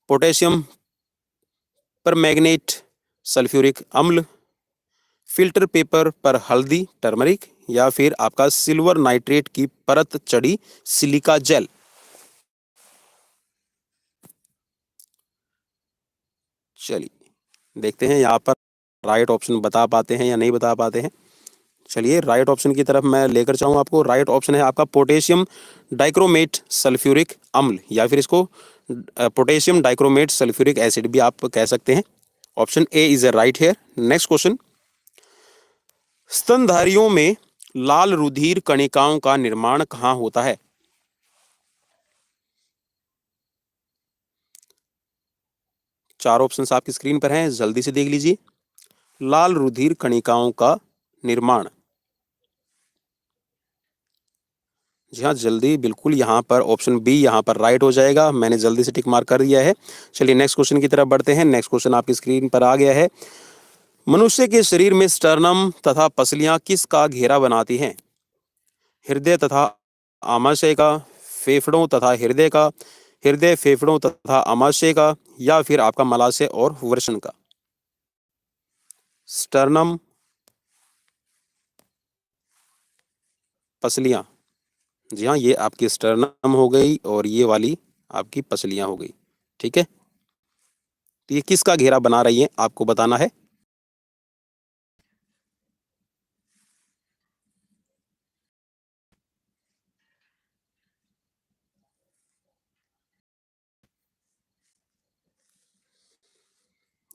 potassium permanganate sulphuric अम्ल, फिल्टर पेपर पर हल्दी टर्मरिक, या फिर आपका सिल्वर नाइट्रेट की परत चढ़ी सिलिका जेल। चलिए देखते हैं यहाँ पर राइट ऑप्शन बता पाते हैं या नहीं बता पाते हैं। चलिए राइट ऑप्शन की तरफ मैं लेकर जाऊँ आपको। राइट ऑप्शन है आपका पोटेशियम डाइक्रोमेट सल्फ्यूरिक अम्ल, या फिर इसको पोटेशियम डाइक्रोमेट सल्फ्यूरिक एसिड भी आप कह सकते हैं। Option A is A right here. Next question. स्तनधारियों में लाल रुधिर कणिकाओं का निर्माण कहाँ होता है? चार ऑप्शंस आपकी स्क्रीन पर हैं, जल्दी से देख लीजिए। लाल रुधिर कणिकाओं का निर्माण, जी हाँ जल्दी, बिल्कुल यहाँ पर ऑप्शन बी यहाँ पर राइट हो जाएगा। मैंने जल्दी से टिक मार्क कर दिया है। चलिए नेक्स्ट क्वेश्चन की तरफ बढ़ते हैं। नेक्स्ट क्वेश्चन आपकी स्क्रीन पर आ गया है। मनुष्य के शरीर में स्टर्नम तथा पसलियां किसका घेरा बनाती हैं? हृदय तथा आमाशय का, फेफड़ों तथा हृदय का, हृदय फेफड़ों तथा आमाशय का, या फिर आपका मलाशय और वृषण का? स्टर्नम, पसलियां, जी हाँ ये आपकी स्टर्नम हो गई और ये वाली आपकी पसलियां हो गई। ठीक है, तो ये किसका घेरा बना रही है आपको बताना है।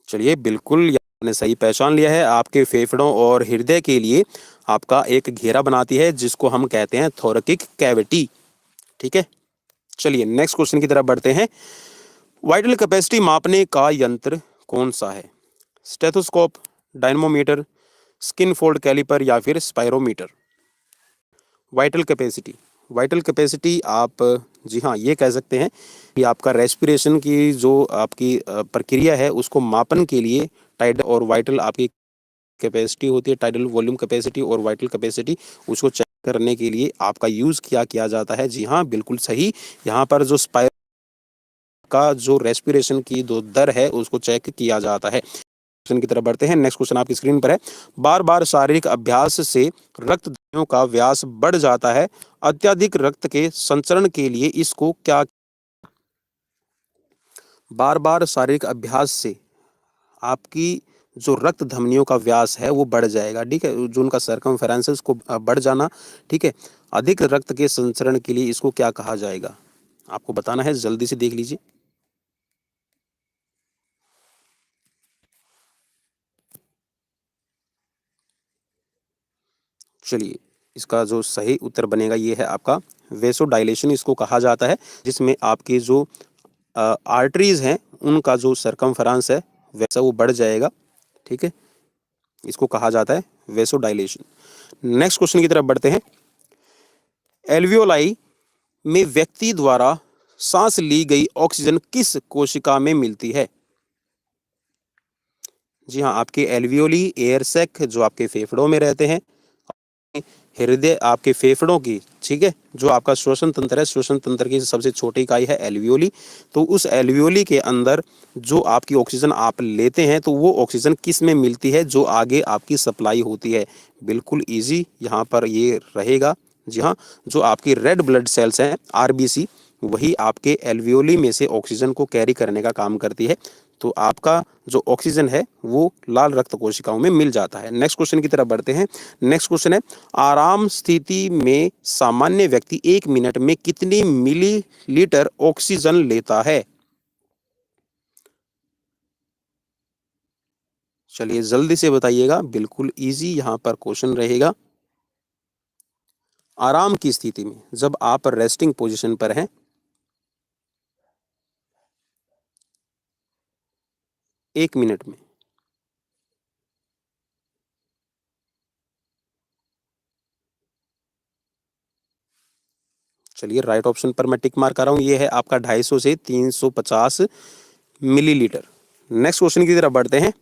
चलिए बिल्कुल आपने सही पहचान लिया है। आपके फेफड़ों और हृदय के लिए आपका एक घेरा बनाती है जिसको हम कहते हैं थोरैकिक कैविटी। ठीक है, चलिए नेक्स्ट क्वेश्चन की तरफ बढ़ते हैं। वाइटल कैपेसिटी मापने का यंत्र कौन सा है? Stethoscope, dynamometer, skin fold caliper, या फिर spirometer? Vital capacity, vital capacity आप, जी हाँ ये कह सकते हैं कि आपका रेस्पिरेशन की जो आपकी प्रक्रिया है उसको मापन के लिए टाइडल और वाइटल आपकी कैपेसिटी होती है। टाइडल वॉल्यूम कैपेसिटी और वाइटल कैपेसिटी, उसको चेक करने के लिए आपका यूज़ किया जाता है। जी हाँ बिल्कुल सही। यहाँ पर जो स्पायर का जो रेस्पिरेशन की जो दर है उसको चेक किया जाता है। क्वेश्चन की तरफ बढ़ते हैं। नेक्स्ट क्वेश्चन आपकी स्क्रीन पर है। बार बार शारीरिक अभ्यास से रक्त धमनियों का व्यास बढ़ जाता है। अत्यधिक रक्त के संचरण के लिए इसको क्या? बार बार शारीरिक अभ्यास से आपकी जो रक्त धमनियों का व्यास है वो बढ़ जाएगा। ठीक है, जो उनका सर्कमफेरेंस है उसको बढ़ जाना। ठीक है, अधिक रक्त के संचरण के लिए इसको क्या कहा जाएगा? आपको बताना है, जल्दी से देख लीजिए। चलिए इसका जो सही उत्तर बनेगा ये है आपका वेसोडाइलेशन इसको कहा जाता है, जिसमें आपके जो आर्टरीज हैं उनका जो सर्कमफेरेंस है वैसा वो बढ़ जाएगा। ठीक है, इसको कहा जाता है वेसोडाइलेशन। नेक्स्ट क्वेश्चन की तरफ बढ़ते हैं। एल्वियोलाई में व्यक्ति द्वारा सांस ली गई ऑक्सीजन किस कोशिका में मिलती है? जी हाँ, आपके एल्वियोली एयर सैक जो आपके फेफड़ों में रहते हैं, हृदय, आपके फेफड़ों की, ठीक है, जो आपका श्वसन तंत्र है, श्वसन तंत्र की सबसे छोटी इकाई है एल्वियोली। तो उस एल्वियोली के अंदर जो आपकी ऑक्सीजन आप लेते हैं, तो वो ऑक्सीजन किस में मिलती है, जो आगे आपकी सप्लाई होती है? बिल्कुल इजी यहाँ पर ये रहेगा। जी हाँ, जो आपकी रेड ब्लड सेल्स हैं, आरबीसी, वही आपके एल्वियोली में से ऑक्सीजन को कैरी करने का काम करती है। तो आपका जो ऑक्सीजन है वो लाल रक्त कोशिकाओं में मिल जाता है। नेक्स्ट क्वेश्चन की तरफ बढ़ते हैं। नेक्स्ट क्वेश्चन है, आराम स्थिति में सामान्य व्यक्ति 1 मिनट में कितनी मिलीलीटर ऑक्सीजन लेता है? चलिए जल्दी से बताइएगा, बिल्कुल इजी यहाँ पर क्वेश्चन रहेगा। आराम की स्थिति में, जब आप रेस्टिंग पोजीशन पर हैं, 1 मिनट में। चलिए राइट ऑप्शन पर मैं टिक मार कर रहा हूँ, ये है आपका 250 से 350 मिलीलीटर। नेक्स्ट क्वेश्चन की तरफ बढ़ते हैं।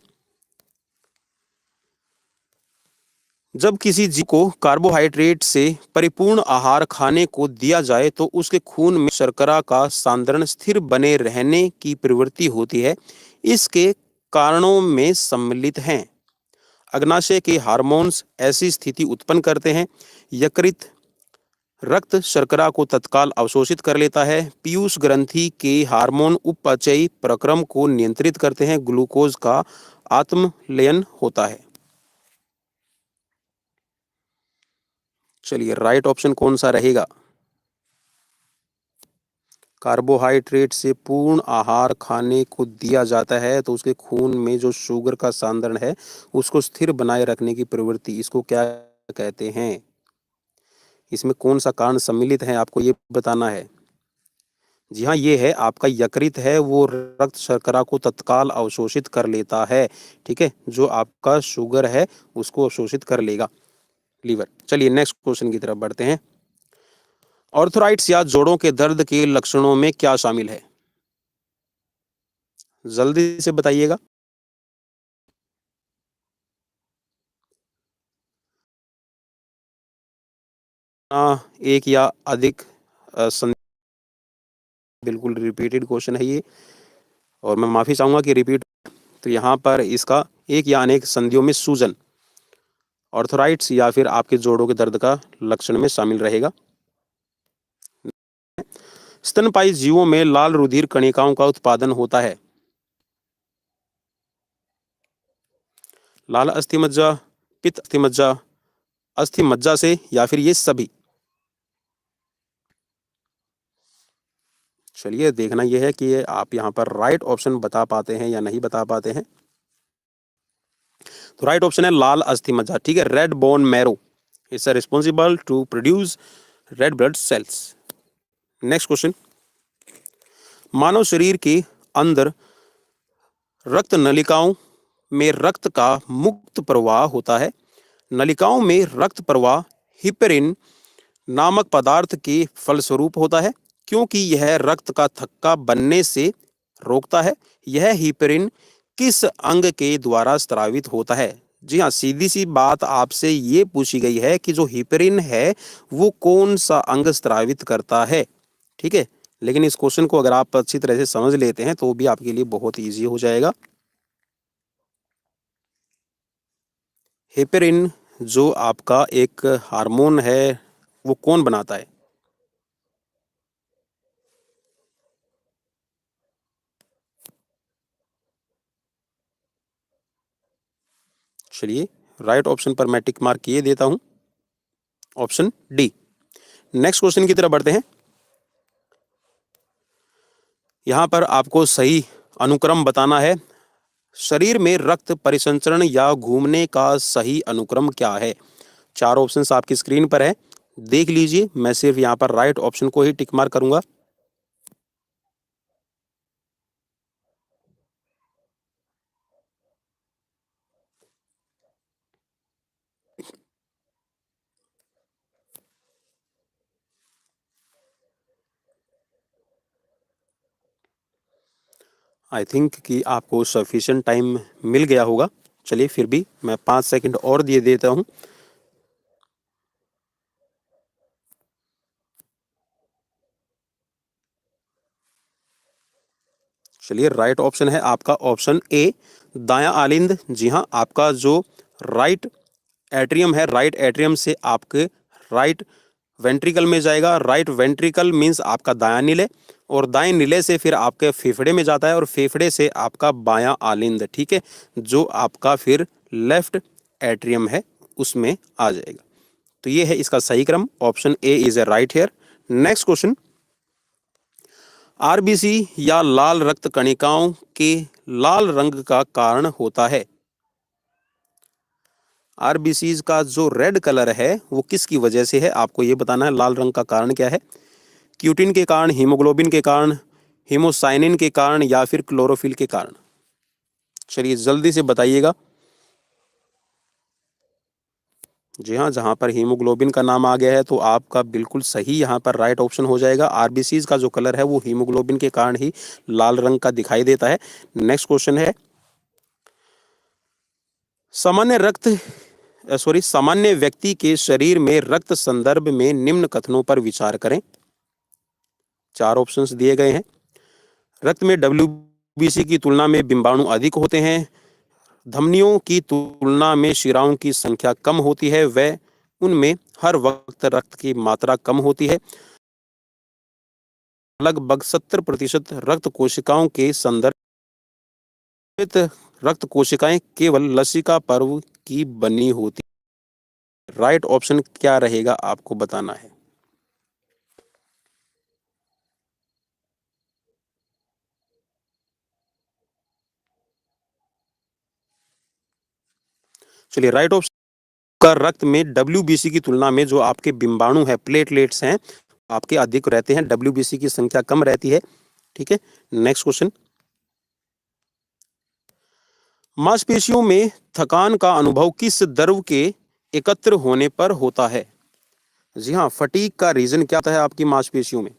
जब किसी जीव को कार्बोहाइड्रेट से परिपूर्ण आहार खाने को दिया जाए तो उसके खून में शर्करा का सांद्रण स्थिर बने रहने की प्रवृत्ति होती है। इसके कारणों में सम्मिलित हैं। अग्नाशय के हार्मोन्स ऐसी स्थिति उत्पन्न करते हैं। यकृत रक्त शर्करा को तत्काल अवशोषित कर लेता है। पीयूष ग्रंथि के हार्मोन उपचयी प्रक्रम को नियंत्रित करते हैं। ग्लूकोज का आत्मलयन होता है। चलिए राइट ऑप्शन कौन सा रहेगा? कार्बोहाइड्रेट से पूर्ण आहार खाने को दिया जाता है तो उसके खून में जो शुगर का सांद्रण है उसको स्थिर बनाए रखने की प्रवृत्ति, इसको क्या कहते हैं? इसमें कौन सा कारण सम्मिलित है, आपको ये बताना है। जी हाँ, ये है आपका यकृत है, वो रक्त शर्करा को तत्काल अवशोषित कर लेता है। ठीक है, जो आपका शुगर है उसको अवशोषित कर लेगा लीवर। चलिए नेक्स्ट क्वेश्चन की तरफ बढ़ते हैं। ऑर्थराइटिस या जोड़ों के दर्द के लक्षणों में क्या शामिल है? जल्दी से बताइएगा। एक या अधिक बिल्कुल रिपीटेड क्वेश्चन है ये, और मैं माफी चाहूंगा कि रिपीट। तो यहाँ पर इसका एक या अनेक संधियों में सूजन, ऑर्थराइटिस या फिर आपके जोड़ों के दर्द का लक्षण में शामिल रहेगा। स्तनपायी जीवों में लाल रुधिर कणिकाओं का उत्पादन होता है। लाल अस्थि मज्जा, पित्त अस्थि मज्जा, अस्थि मज्जा से, या फिर ये सभी? चलिए देखना यह है कि आप यहाँ पर राइट ऑप्शन बता पाते हैं या नहीं बता पाते हैं। तो राइट ऑप्शन है लाल अस्थि मज्जा। ठीक है, red bone marrow is responsible to produce red blood cells. Next question, मानव शरीर के अंदर रक्त नलिकाओं में रक्त का मुक्त प्रवाह होता है। नलिकाओं में रक्त प्रवाह हिपेरिन नामक पदार्थ के फलस्वरूप होता है, क्योंकि यह रक्त का थक्का बनने से रोकता है। यह हिपेरिन किस अंग के द्वारा स्रावित होता है? जी हाँ, सीधी सी बात आपसे ये पूछी गई है कि जो हिपेरिन है वो कौन सा अंग स्रावित करता है। ठीक है, लेकिन इस क्वेश्चन को अगर आप अच्छी तरह से समझ लेते हैं तो भी आपके लिए बहुत ईजी हो जाएगा। हेपेरिन जो आपका एक हार्मोन है वो कौन बनाता है? चलिए राइट ऑप्शन पर मैं टिक मार्क किए देता हूं, ऑप्शन डी। नेक्स्ट क्वेश्चन की तरफ बढ़ते हैं। यहां पर आपको सही अनुक्रम बताना है। शरीर में रक्त परिसंचरण या घूमने का सही अनुक्रम क्या है? चार ऑप्शंस आपकी स्क्रीन पर है, देख लीजिए। मैं सिर्फ यहां पर राइट ऑप्शन को ही टिक मार्क करूंगा। आई थिंक कि आपको सफिशिएंट टाइम मिल गया होगा। चलिए फिर भी मैं 5 सेकंड और दिए देता हूं। चलिए राइट ऑप्शन है आपका ऑप्शन ए, दायां आलिंद। जी हाँ, आपका जो राइट एट्रियम है, राइट एट्रियम से आपके राइट वेंट्रिकल में जाएगा। राइट वेंट्रिकल मीन्स आपका दायां नीले, और दाएं नीले से फिर आपके फेफड़े में जाता है, और फेफड़े से आपका बायां आलिंद, ठीक है, जो आपका फिर लेफ्ट एट्रियम है उसमें आ जाएगा। तो ये है इसका सही क्रम, option A is A right here. Next question, RBC या लाल रक्त कणिकाओं के लाल रंग का कारण होता है। आरबीसीज का जो रेड कलर है वो किसकी वजह से है, आपको ये बताना है। लाल रंग का कारण क्या है? क्यूटिन के कारण, हीमोग्लोबिन के कारण, हीमोसाइनिन के कारण, या फिर क्लोरोफिल के कारण? चलिए जल्दी से बताइएगा। जी हाँ, जहाँ पर हीमोग्लोबिन का नाम आ गया है तो आपका बिल्कुल सही यहाँ पर राइट ऑप्शन हो जाएगा। आरबीसीज का जो कलर है वो हीमोग्लोबिन के कारण ही लाल रंग का दिखाई देता है। नेक्स्ट क्वेश्चन है, सामान्य व्यक्ति के शरीर में रक्त संदर्भ में निम्न कथनों पर विचार करें। 4 ऑप्शंस दिए गए हैं। रक्त में डब्ल्यूबीसी की तुलना में बिंबाणु अधिक होते हैं, धमनियों की तुलना में शिराओं की संख्या कम होती है, वह उनमें हर वक्त रक्त की मात्रा कम होती है, लगभग 70% रक्त कोशिकाओं के संदर्भित रक्त कोशिकाएं केवल लसिका पर्व की बनी होती। राइट ऑप्शन क्या रहेगा आपको बताना है। चलिए राइट ऑप्शन का, रक्त में डब्ल्यूबीसी की तुलना में जो आपके बिंबाणु है, प्लेटलेट्स हैं, आपके अधिक रहते हैं, डब्ल्यूबीसी की संख्या कम रहती है, ठीक है। नेक्स्ट क्वेश्चन, मांसपेशियों में थकान का अनुभव किस द्रव के एकत्र होने पर होता है? जी हाँ, फटीग का रीजन क्या होता है आपकी मांसपेशियों में?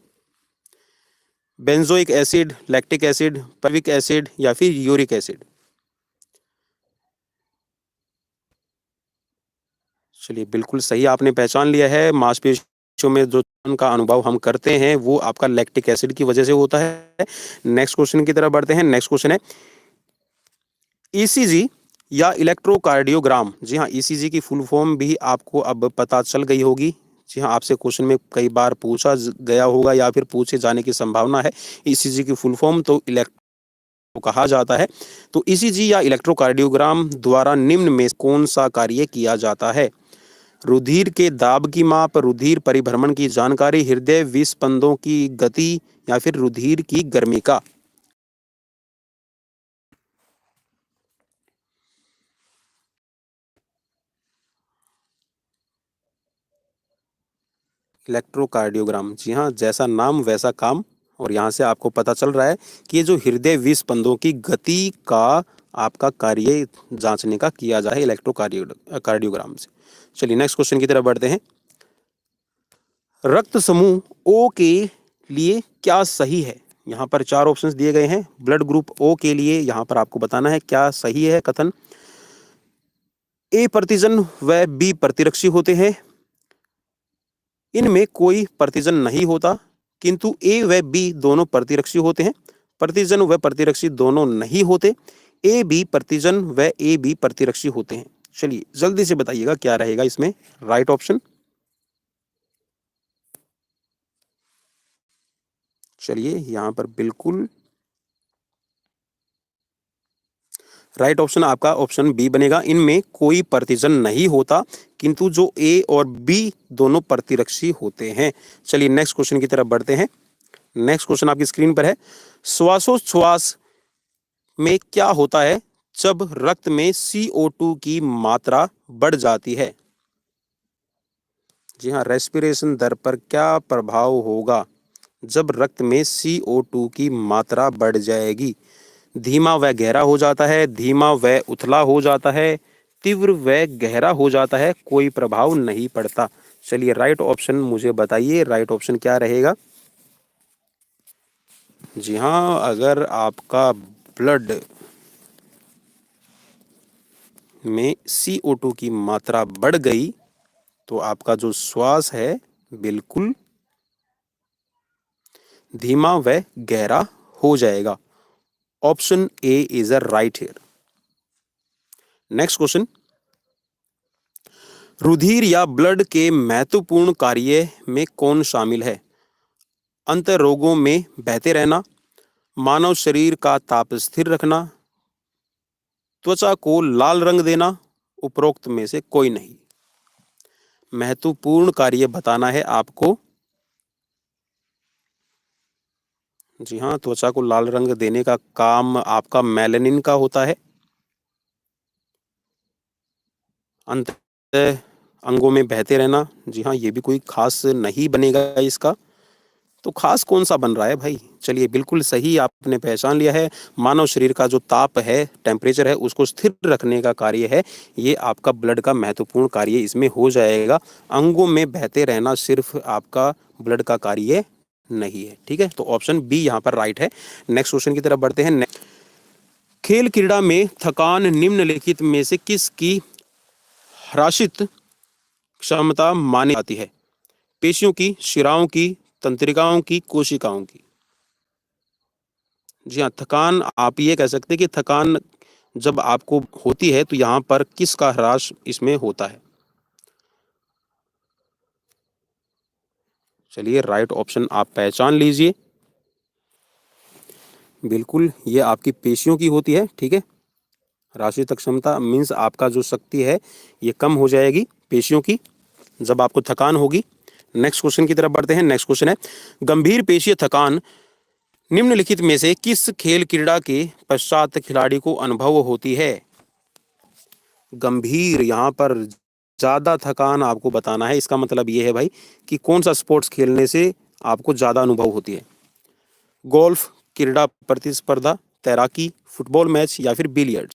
Benzoic acid, lactic acid, पेविक acid, या फिर यूरिक एसिड? चलिए बिल्कुल सही आपने पहचान लिया है। मांसपेशियों में जो थकान का अनुभव हम करते हैं वो आपका लैक्टिक एसिड की वजह से होता है। नेक्स्ट क्वेश्चन की तरफ बढ़ते हैं। नेक्स्ट क्वेश्चन है, ईसीजी या इलेक्ट्रोकार्डियोग्राम। जी हाँ, ईसीजी की फुल फॉर्म भी आपको अब पता चल गई होगी। जी हाँ, आपसे क्वेश्चन में कई बार पूछा गया होगा या फिर पूछे जाने की संभावना है। ईसीजी की फुल फॉर्म तो इलेक्ट्रो कहा जाता है। तो ईसीजी या इलेक्ट्रोकार्डियोग्राम द्वारा निम्न में कौन सा कार्य किया जाता है? रुधिर के दाब की माप, रुधिर परिभ्रमण की जानकारी, हृदय विस्पंदों की गति, या फिर रुधिर की गर्मी का? इलेक्ट्रोकार्डियोग्राम, जी हाँ, जैसा नाम वैसा काम। और यहाँ से आपको पता चल रहा है कि ये जो हृदय विस्पंदों की गति का आपका कार्य जांचने का किया जाए इलेक्ट्रोकार्डियोग्राम से। चलिए नेक्स्ट क्वेश्चन की तरफ बढ़ते हैं। रक्त समूह ओ के लिए क्या सही है? यहाँ पर 4 ऑप्शंस दिए गए हैं। ब्लड ग्रुप ओ के लिए यहाँ पर आपको बताना है क्या सही है कथन। ए प्रतिजन व बी प्रतिरक्षी होते हैं, इनमें कोई प्रतिजन नहीं होता, किंतु ए व बी दोनों प्रतिरक्षी होते हैं। प्रतिजन व प्रतिरक्षी दोनों नहीं होते, ए बी प्रतिजन व ए बी प्रतिरक्षी होते हैं। चलिए जल्दी से बताइएगा क्या रहेगा इसमें राइट ऑप्शन। चलिए यहाँ पर बिल्कुल राइट ऑप्शन आपका ऑप्शन बी बनेगा। इनमें कोई प्रतिजन नहीं होता, किंतु जो ए और बी दोनों प्रतिरक्षी होते हैं। चलिए नेक्स्ट क्वेश्चन की तरफ बढ़ते हैं। नेक्स्ट क्वेश्चन आपकी स्क्रीन पर है। श्वासोच्छ्वास में क्या होता है जब रक्त में CO2 की मात्रा बढ़ जाती है? जी हाँ, रेस्पिरेशन दर पर क्या प्रभाव होगा जब रक्त में CO2 की मात्रा बढ़ जाएगी? धीमा व गहरा हो जाता है, धीमा व उथला हो जाता है, तीव्र व गहरा हो जाता है, कोई प्रभाव नहीं पड़ता। चलिए राइट ऑप्शन मुझे बताइए, राइट ऑप्शन क्या रहेगा? जी हाँ, अगर आपका ब्लड में CO2 की मात्रा बढ़ गई तो आपका जो श्वास है बिल्कुल धीमा व गहरा हो जाएगा। Option A is a right here. Next question, रुधिर या ब्लड के महत्वपूर्ण कार्य में कौन शामिल है? अंतर रोगों में बहते रहना, मानव शरीर का ताप स्थिर रखना, त्वचा को लाल रंग देना, उपरोक्त में से कोई नहीं। महत्वपूर्ण कार्य बताना है आपको। जी हाँ, त्वचा को लाल रंग देने का काम आपका मेलानिन का होता है। अंत अंगों में बहते रहना, जी हाँ, ये भी कोई खास नहीं बनेगा इसका। तो खास कौन सा बन रहा है भाई? चलिए, बिल्कुल सही आपने पहचान लिया है। मानव शरीर का जो ताप है, टेम्परेचर है, उसको स्थिर रखने का कार्य है, ये आपका ब्लड का महत्वपूर्ण कार्य इसमें हो जाएगा। अंगों में बहते रहना सिर्फ आपका ब्लड का कार्य नहीं है। ठीक है, तो ऑप्शन बी यहाँ पर राइट है। नेक्स्ट क्वेश्चन की तरफ बढ़ते हैं। खेल क्रीड़ा में थकान निम्नलिखित में से किसकी ह्रासित क्षमता मानी जाती है? पेशियों की, शिराओं की, तंत्रिकाओं की, कोशिकाओं की? जी हाँ, थकान आप ये कह सकते हैं कि थकान जब आपको होती है तो यहाँ पर किसका ह्रास इसमें होता है? चलिए, राइट ऑप्शन आप पहचान लीजिए। बिल्कुल, ये आपकी पेशियों की होती है। ठीक है, राशित क्षमता मीन्स आपका जो शक्ति है ये कम हो जाएगी पेशियों की जब आपको थकान होगी। नेक्स्ट क्वेश्चन की तरफ बढ़ते हैं। नेक्स्ट क्वेश्चन है, गंभीर पेशीय थकान निम्नलिखित में से किस खेल क्रीड़ा के पश्चात खिलाड़ी को अनुभव होती है? गंभीर, यहाँ पर ज्यादा थकान आपको बताना है। इसका मतलब ये है भाई कि कौन सा स्पोर्ट्स खेलने से आपको ज्यादा अनुभव होती है? गोल्फ, क्रीड़ा प्रतिस्पर्धा, तैराकी, फुटबॉल मैच या फिर बिलियर्ड?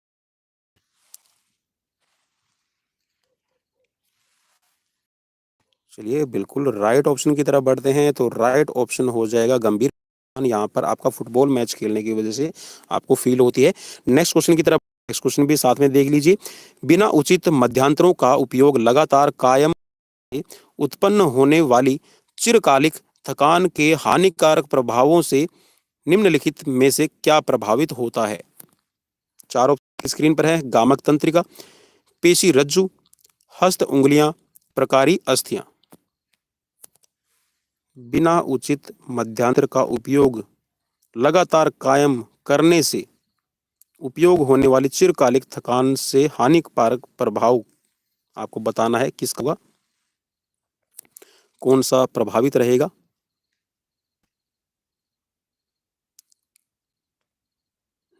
चलिए, बिल्कुल राइट ऑप्शन की तरफ बढ़ते हैं। तो राइट ऑप्शन हो जाएगा गंभीर। यहाँ पर आपका फुटबॉल मैच खेलने की वजह से आपको फील होती है। नेक्स्ट क्वेश्चन की तरफ, नेक्स्ट क्वेश्चन भी साथ में देख लीजिए। बिना उचित मध्यांतरों का उपयोग लगातार कायम उत्पन्न होने वाली चिरकालिक थकान के हानिकारक प्रभावों से निम्नलिखित में से क्या प्रभावित होता है? चारों स्क्रीन पर है। गामक तंत्रिका, पेशी रज्जु, हस्त उंगलियां, प्रकारी अस्थियां? बिना उचित मध्यांतर का उपयोग लगातार कायम करने से उपयोग होने वाली चिरकालिक थकान से हानिकारक प्रभाव आपको बताना है किसका होगा, कौन सा प्रभावित रहेगा?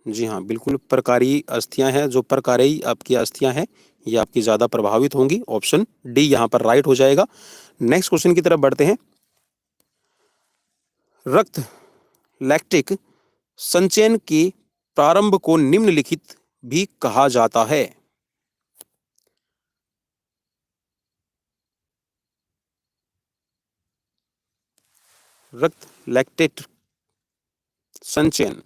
जी हाँ, बिल्कुल प्रकारी अस्थियां हैं। जो प्रकारी आपकी अस्थियां हैं ये आपकी ज्यादा प्रभावित होंगी। ऑप्शन डी यहाँ पर राइट हो जाएगा। नेक्स्ट क्वेश्चन की तरफ बढ़ते हैं। रक्त लैक्टिक संचयन के प्रारंभ को निम्नलिखित भी कहा जाता है? रक्त लैक्टेट संचयन,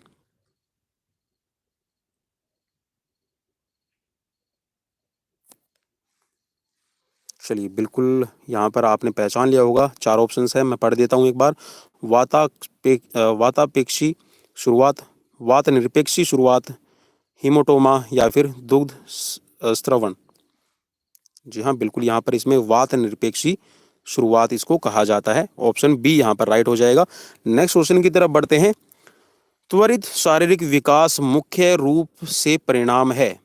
चलिए बिल्कुल यहाँ पर आपने पहचान लिया होगा। चार ऑप्शंस है, मैं पढ़ देता हूँ एक बार। वातापेक्षी शुरुआत, वात निरपेक्षी शुरुआत, हिमोटोमा या फिर दुग्ध स्त्रवण? जी हाँ, बिल्कुल यहाँ पर इसमें वात निरपेक्षी शुरुआत इसको कहा जाता है। ऑप्शन बी यहाँ पर राइट हो जाएगा। नेक्स्ट क्वेश्चन की तरफ बढ़ते हैं। त्वरित शारीरिक विकास मुख्य रूप से परिणाम है,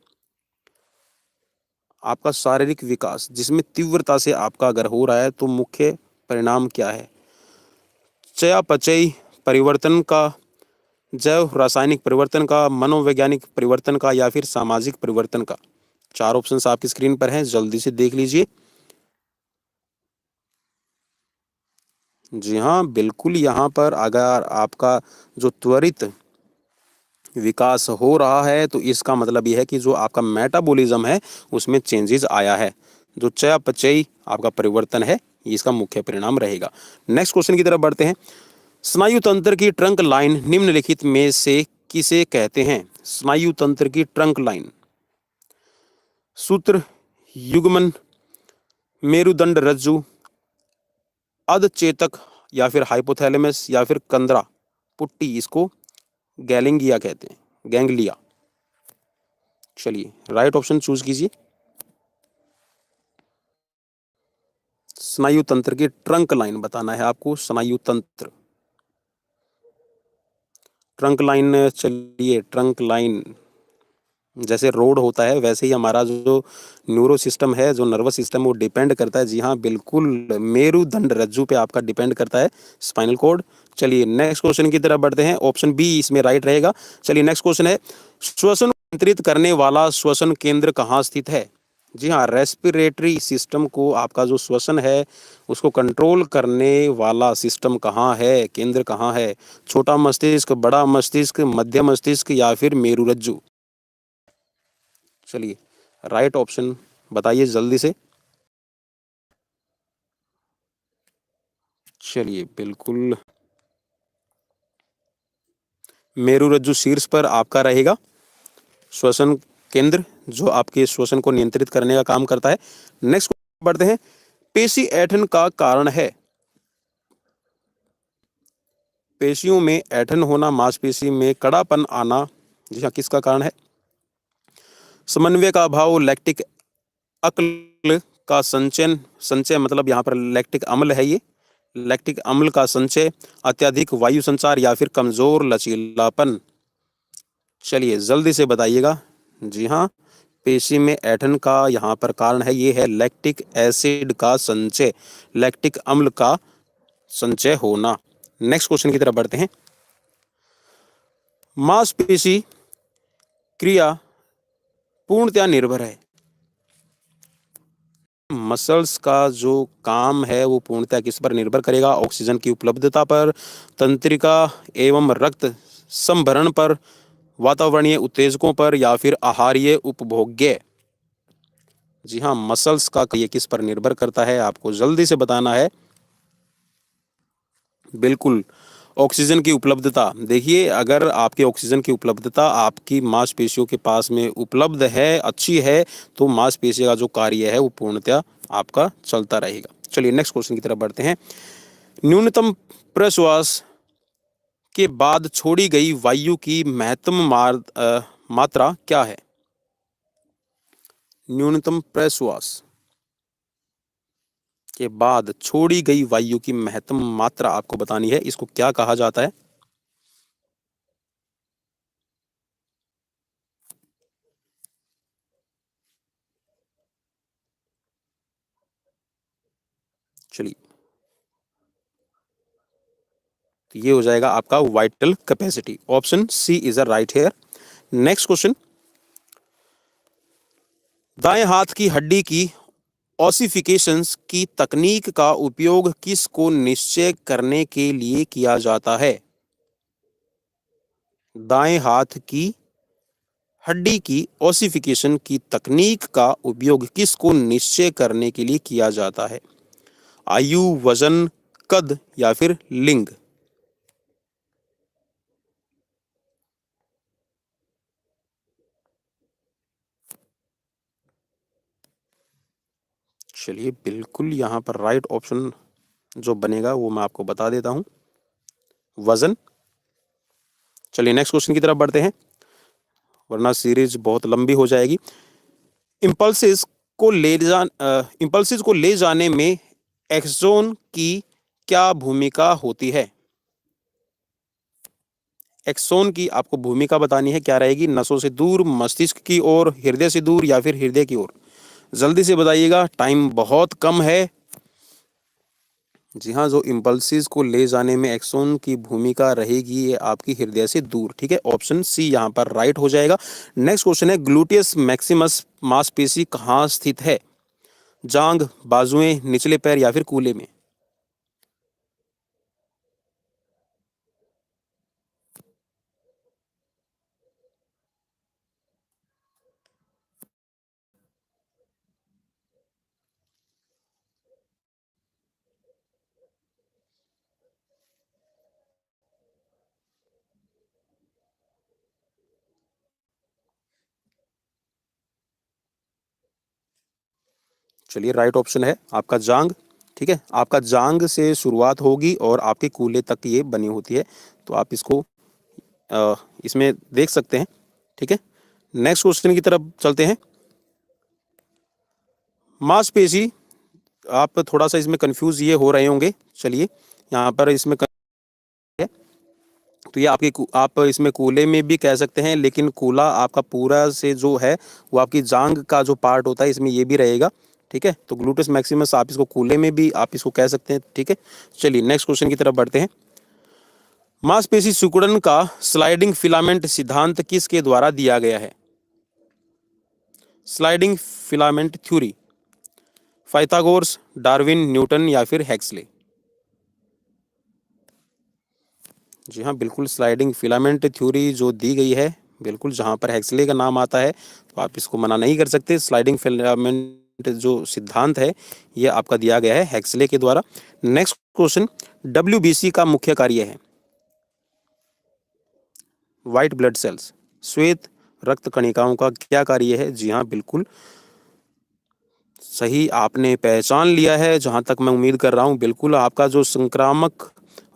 आपका शारीरिक विकास जिसमें तीव्रता से आपका अगर हो रहा है तो मुख्य परिणाम क्या है? चयापचयी परिवर्तन का, जैव रासायनिक परिवर्तन का, मनोवैज्ञानिक परिवर्तन का या फिर सामाजिक परिवर्तन का? चार ऑप्शंस आपकी स्क्रीन पर हैं, जल्दी से देख लीजिए। जी हाँ, बिल्कुल यहाँ पर अगर आपका जो त्वरित विकास हो रहा है तो इसका मतलब यह है कि जो आपका मेटाबॉलिज्म है उसमें चेंजेस आया है। जो चयापचयी आपका परिवर्तन है ये इसका मुख्य परिणाम रहेगा। नेक्स्ट क्वेश्चन की तरफ बढ़ते हैं। स्नायु तंत्र की ट्रंक लाइन निम्नलिखित में से किसे कहते हैं? स्नायु तंत्र की ट्रंक लाइन, सूत्र, युग्मन, मेरुदंड रज्जु, अधचेतक या फिर हाइपोथैलेमस या फिर कंदरा पुट्टी, इसको गैलेंगिया कहते हैं। गैंग्लिया। चलिए राइट ऑप्शन चूज कीजिए। स्नायु तंत्र की ट्रंक लाइन बताना है आपको, स्नायु तंत्र, ट्रंक लाइन। चलिए ट्रंक लाइन, जैसे रोड होता है वैसे ही हमारा जो न्यूरो सिस्टम है, जो नर्वस सिस्टम, वो डिपेंड करता है। जी हाँ बिल्कुल, मेरुदंड रज्जु पे आपका डिपेंड करता है स्पाइनल कॉर्ड। चलिए नेक्स्ट क्वेश्चन की तरफ बढ़ते हैं, ऑप्शन बी इसमें राइट रहेगा। चलिए नेक्स्ट क्वेश्चन है, श्वसन को नियंत्रित करने वाला श्वसन केंद्र कहाँ स्थित है? जी हाँ, रेस्पिरेटरी सिस्टम को, आपका जो श्वसन है उसको कंट्रोल करने वाला सिस्टम कहाँ है, केंद्र कहाँ है? छोटा मस्तिष्क, बड़ा मस्तिष्क, मध्य मस्तिष्क या फिर मेरुरज्जु? चलिए राइट ऑप्शन बताइए जल्दी से। चलिए बिल्कुल, मेरुरज्जु शीर्ष पर आपका रहेगा श्वसन केंद्र, जो आपके श्वसन को नियंत्रित करने का काम करता है। नेक्स्ट बढ़ते हैं, पेशी ऐंठन का कारण है? पेशियों में ऐंठन होना, मांसपेशी में कड़ापन आना, जी हाँ, किसका कारण है? समन्वय का अभाव, लैक्टिक अम्ल का संचयन, संचय मतलब यहाँ पर लैक्टिक अम्ल है, ये लैक्टिक अम्ल का संचय, अत्यधिक वायु संचार या फिर कमजोर लचीलापन? चलिए जल्दी से बताइएगा। जी हाँ, पेशी में ऐंठन का यहाँ पर कारण है, ये है लैक्टिक एसिड का संचय, लैक्टिक अम्ल का संचय होना। नेक्स्ट क्वेश्चन की तरफ बढ़ते हैं, मांसपेशी क्रिया पूर्णतया निर्भर है? मसल्स का जो काम है वो पूर्णतः किस पर निर्भर करेगा? ऑक्सीजन की उपलब्धता पर, तंत्रिका एवं रक्त संभरण पर, वातावरणीय उत्तेजकों पर या फिर आहारीय उपभोग्य? जी हाँ, मसल्स का ये किस पर निर्भर करता है, आपको जल्दी से बताना है। बिल्कुल, ऑक्सीजन की उपलब्धता। देखिए अगर आपकी ऑक्सीजन की उपलब्धता आपकी मांसपेशियों के पास में उपलब्ध है, अच्छी है, तो मांसपेशी का जो कार्य है वो पूर्णतः आपका चलता रहेगा। चलिए नेक्स्ट क्वेश्चन की तरफ बढ़ते हैं, न्यूनतम प्रश्वास के बाद छोड़ी गई वायु की महत्तम मात्रा क्या है? न्यूनतम प्रश्वास के बाद छोड़ी गई वायु की महत्तम मात्रा आपको बतानी है, इसको क्या कहा जाता है? चलिए तो ये हो जाएगा आपका vital capacity, option C is a right here. Next question, दाएं हाथ की हड्डी की ऑसिफिकेशंस की तकनीक का उपयोग किस को निश्चय करने के लिए किया जाता है? दाएं हाथ की हड्डी की ऑसिफिकेशन की तकनीक का उपयोग किस को निश्चय करने के लिए किया जाता है? आयु, वजन, कद या फिर लिंग? चलिए बिल्कुल, यहाँ पर राइट ऑप्शन जो बनेगा वो मैं आपको बता देता हूँ, वजन। चलिए नेक्स्ट क्वेश्चन की तरफ बढ़ते हैं, वरना सीरीज बहुत लंबी हो जाएगी। इम्पल्सिस को ले जाने में एक्सोन की क्या भूमिका होती है? एक्सोन की आपको भूमिका बतानी है, क्या रहेगी? नसों से दूर, मस्तिष्क की ओर, हृदय से दूर या फिर हृदय की ओर? जल्दी से बताइएगा, टाइम बहुत कम है। जी हाँ, जो इम्पल्सिस को ले जाने में एक्सोन की भूमिका रहेगी, ये आपकी हृदय से दूर, ठीक है, ऑप्शन सी यहाँ पर राइट हो जाएगा। नेक्स्ट क्वेश्चन है, ग्लूटियस मैक्सिमस मांसपेशी कहाँ स्थित है? जांग, बाजुएं, निचले पैर या फिर कूल्हे में? चलिए राइट ऑप्शन है आपका जांग, ठीक है, आपका जांग से शुरुआत होगी और आपके कूल्हे तक ये बनी होती है, तो आप इसको इसमें देख सकते हैं। ठीक है, नेक्स्ट क्वेश्चन की तरफ चलते हैं। मांसपेशी, आप थोड़ा सा इसमें कंफ्यूज ये हो रहे होंगे। चलिए, यहाँ पर इसमें है तो ये आप इसमें कूले में भी कह सकते हैं, लेकिन कूला आपका पूरा से जो है वो आपकी जांग का जो पार्ट होता है, इसमें ये भी रहेगा। ठीक है, तो ग्लूटस मैक्सिमस आप इसको कूले में भी आप इसको कह सकते हैं। ठीक है, चलिए नेक्स्ट क्वेश्चन की तरफ बढ़ते हैं। मांसपेशी सिकुड़न का स्लाइडिंग फिलामेंट सिद्धांत किसके द्वारा दिया गया है? Sliding filament theory, Pythagoras, Darwin, Newton या फिर हेक्सले? जी हाँ, बिल्कुल, स्लाइडिंग फिलामेंट थ्योरी जो दी गई है, बिल्कुल, जहाँ पर हेक्सले का नाम आता है तो आप इसको मना नहीं कर सकते। स्लाइडिंग फिलामेंट जो सिद्धांत है ये आपका दिया गया है हेक्सले के द्वारा। नेक्स्ट क्वेश्चन, डब्ल्यूबीसी का मुख्य कार्य है? व्हाइट ब्लड सेल्स, श्वेत रक्त कणिकाओं का क्या कार्य है? जी हाँ, बिल्कुल सही आपने पहचान लिया है, जहाँ तक मैं उम्मीद कर रहा हूँ। बिल्कुल, आपका जो संक्रामक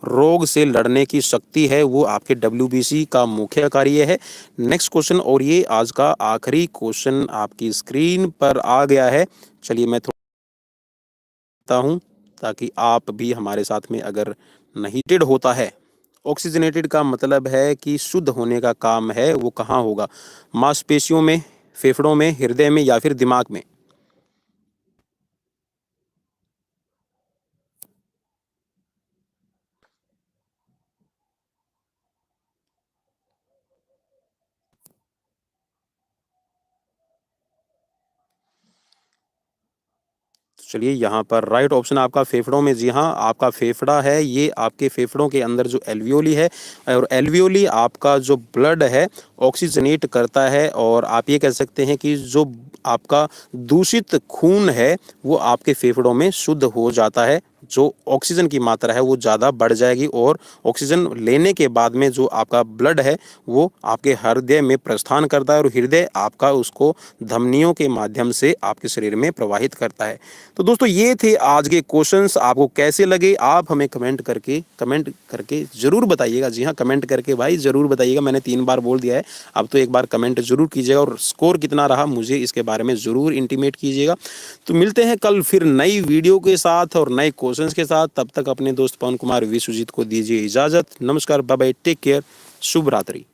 रोग से लड़ने की शक्ति है वो आपके डब्ल्यूबीसी का मुख्य कार्य है। नेक्स्ट क्वेश्चन, और ये आज का आखिरी क्वेश्चन आपकी स्क्रीन पर आ गया है। चलिए मैं थोड़ा हूँ ताकि आप भी हमारे साथ में, अगर नाइट्रेटेड होता है, ऑक्सीजनेटेड का मतलब है कि शुद्ध होने का काम है, वो कहाँ होगा? मांसपेशियों में, फेफड़ों में, हृदय में या फिर दिमाग में? चलिए, यहाँ पर राइट ऑप्शन आपका फेफड़ों में। जी हाँ, आपका फेफड़ा है, ये आपके फेफड़ों के अंदर जो एल्वियोली है, और एल्वियोली आपका जो ब्लड है ऑक्सीजनेट करता है, और आप ये कह सकते हैं कि जो आपका दूषित खून है वो आपके फेफड़ों में शुद्ध हो जाता है। जो ऑक्सीजन की मात्रा है वो ज़्यादा बढ़ जाएगी, और ऑक्सीजन लेने के बाद में जो आपका ब्लड है वो आपके हृदय में प्रस्थान करता है, और हृदय आपका उसको धमनियों के माध्यम से आपके शरीर में प्रवाहित करता है। तो दोस्तों, ये थे आज के क्वेश्चंस। आपको कैसे लगे आप हमें कमेंट करके ज़रूर बताइएगा। जी हाँ, कमेंट करके भाई ज़रूर बताइएगा। मैंने 3 बार बोल दिया है, अब तो एक बार कमेंट ज़रूर कीजिएगा, और स्कोर कितना रहा मुझे इसके बारे में ज़रूर इंटीमेट कीजिएगा। तो मिलते हैं कल फिर नई वीडियो के साथ और नए क्वेश्चंस के साथ। तब तक अपने दोस्त पवन कुमार विश्वजीत को दीजिए इजाज़त। नमस्कार, बाय बाय, टेक केयर, शुभ रात्रि।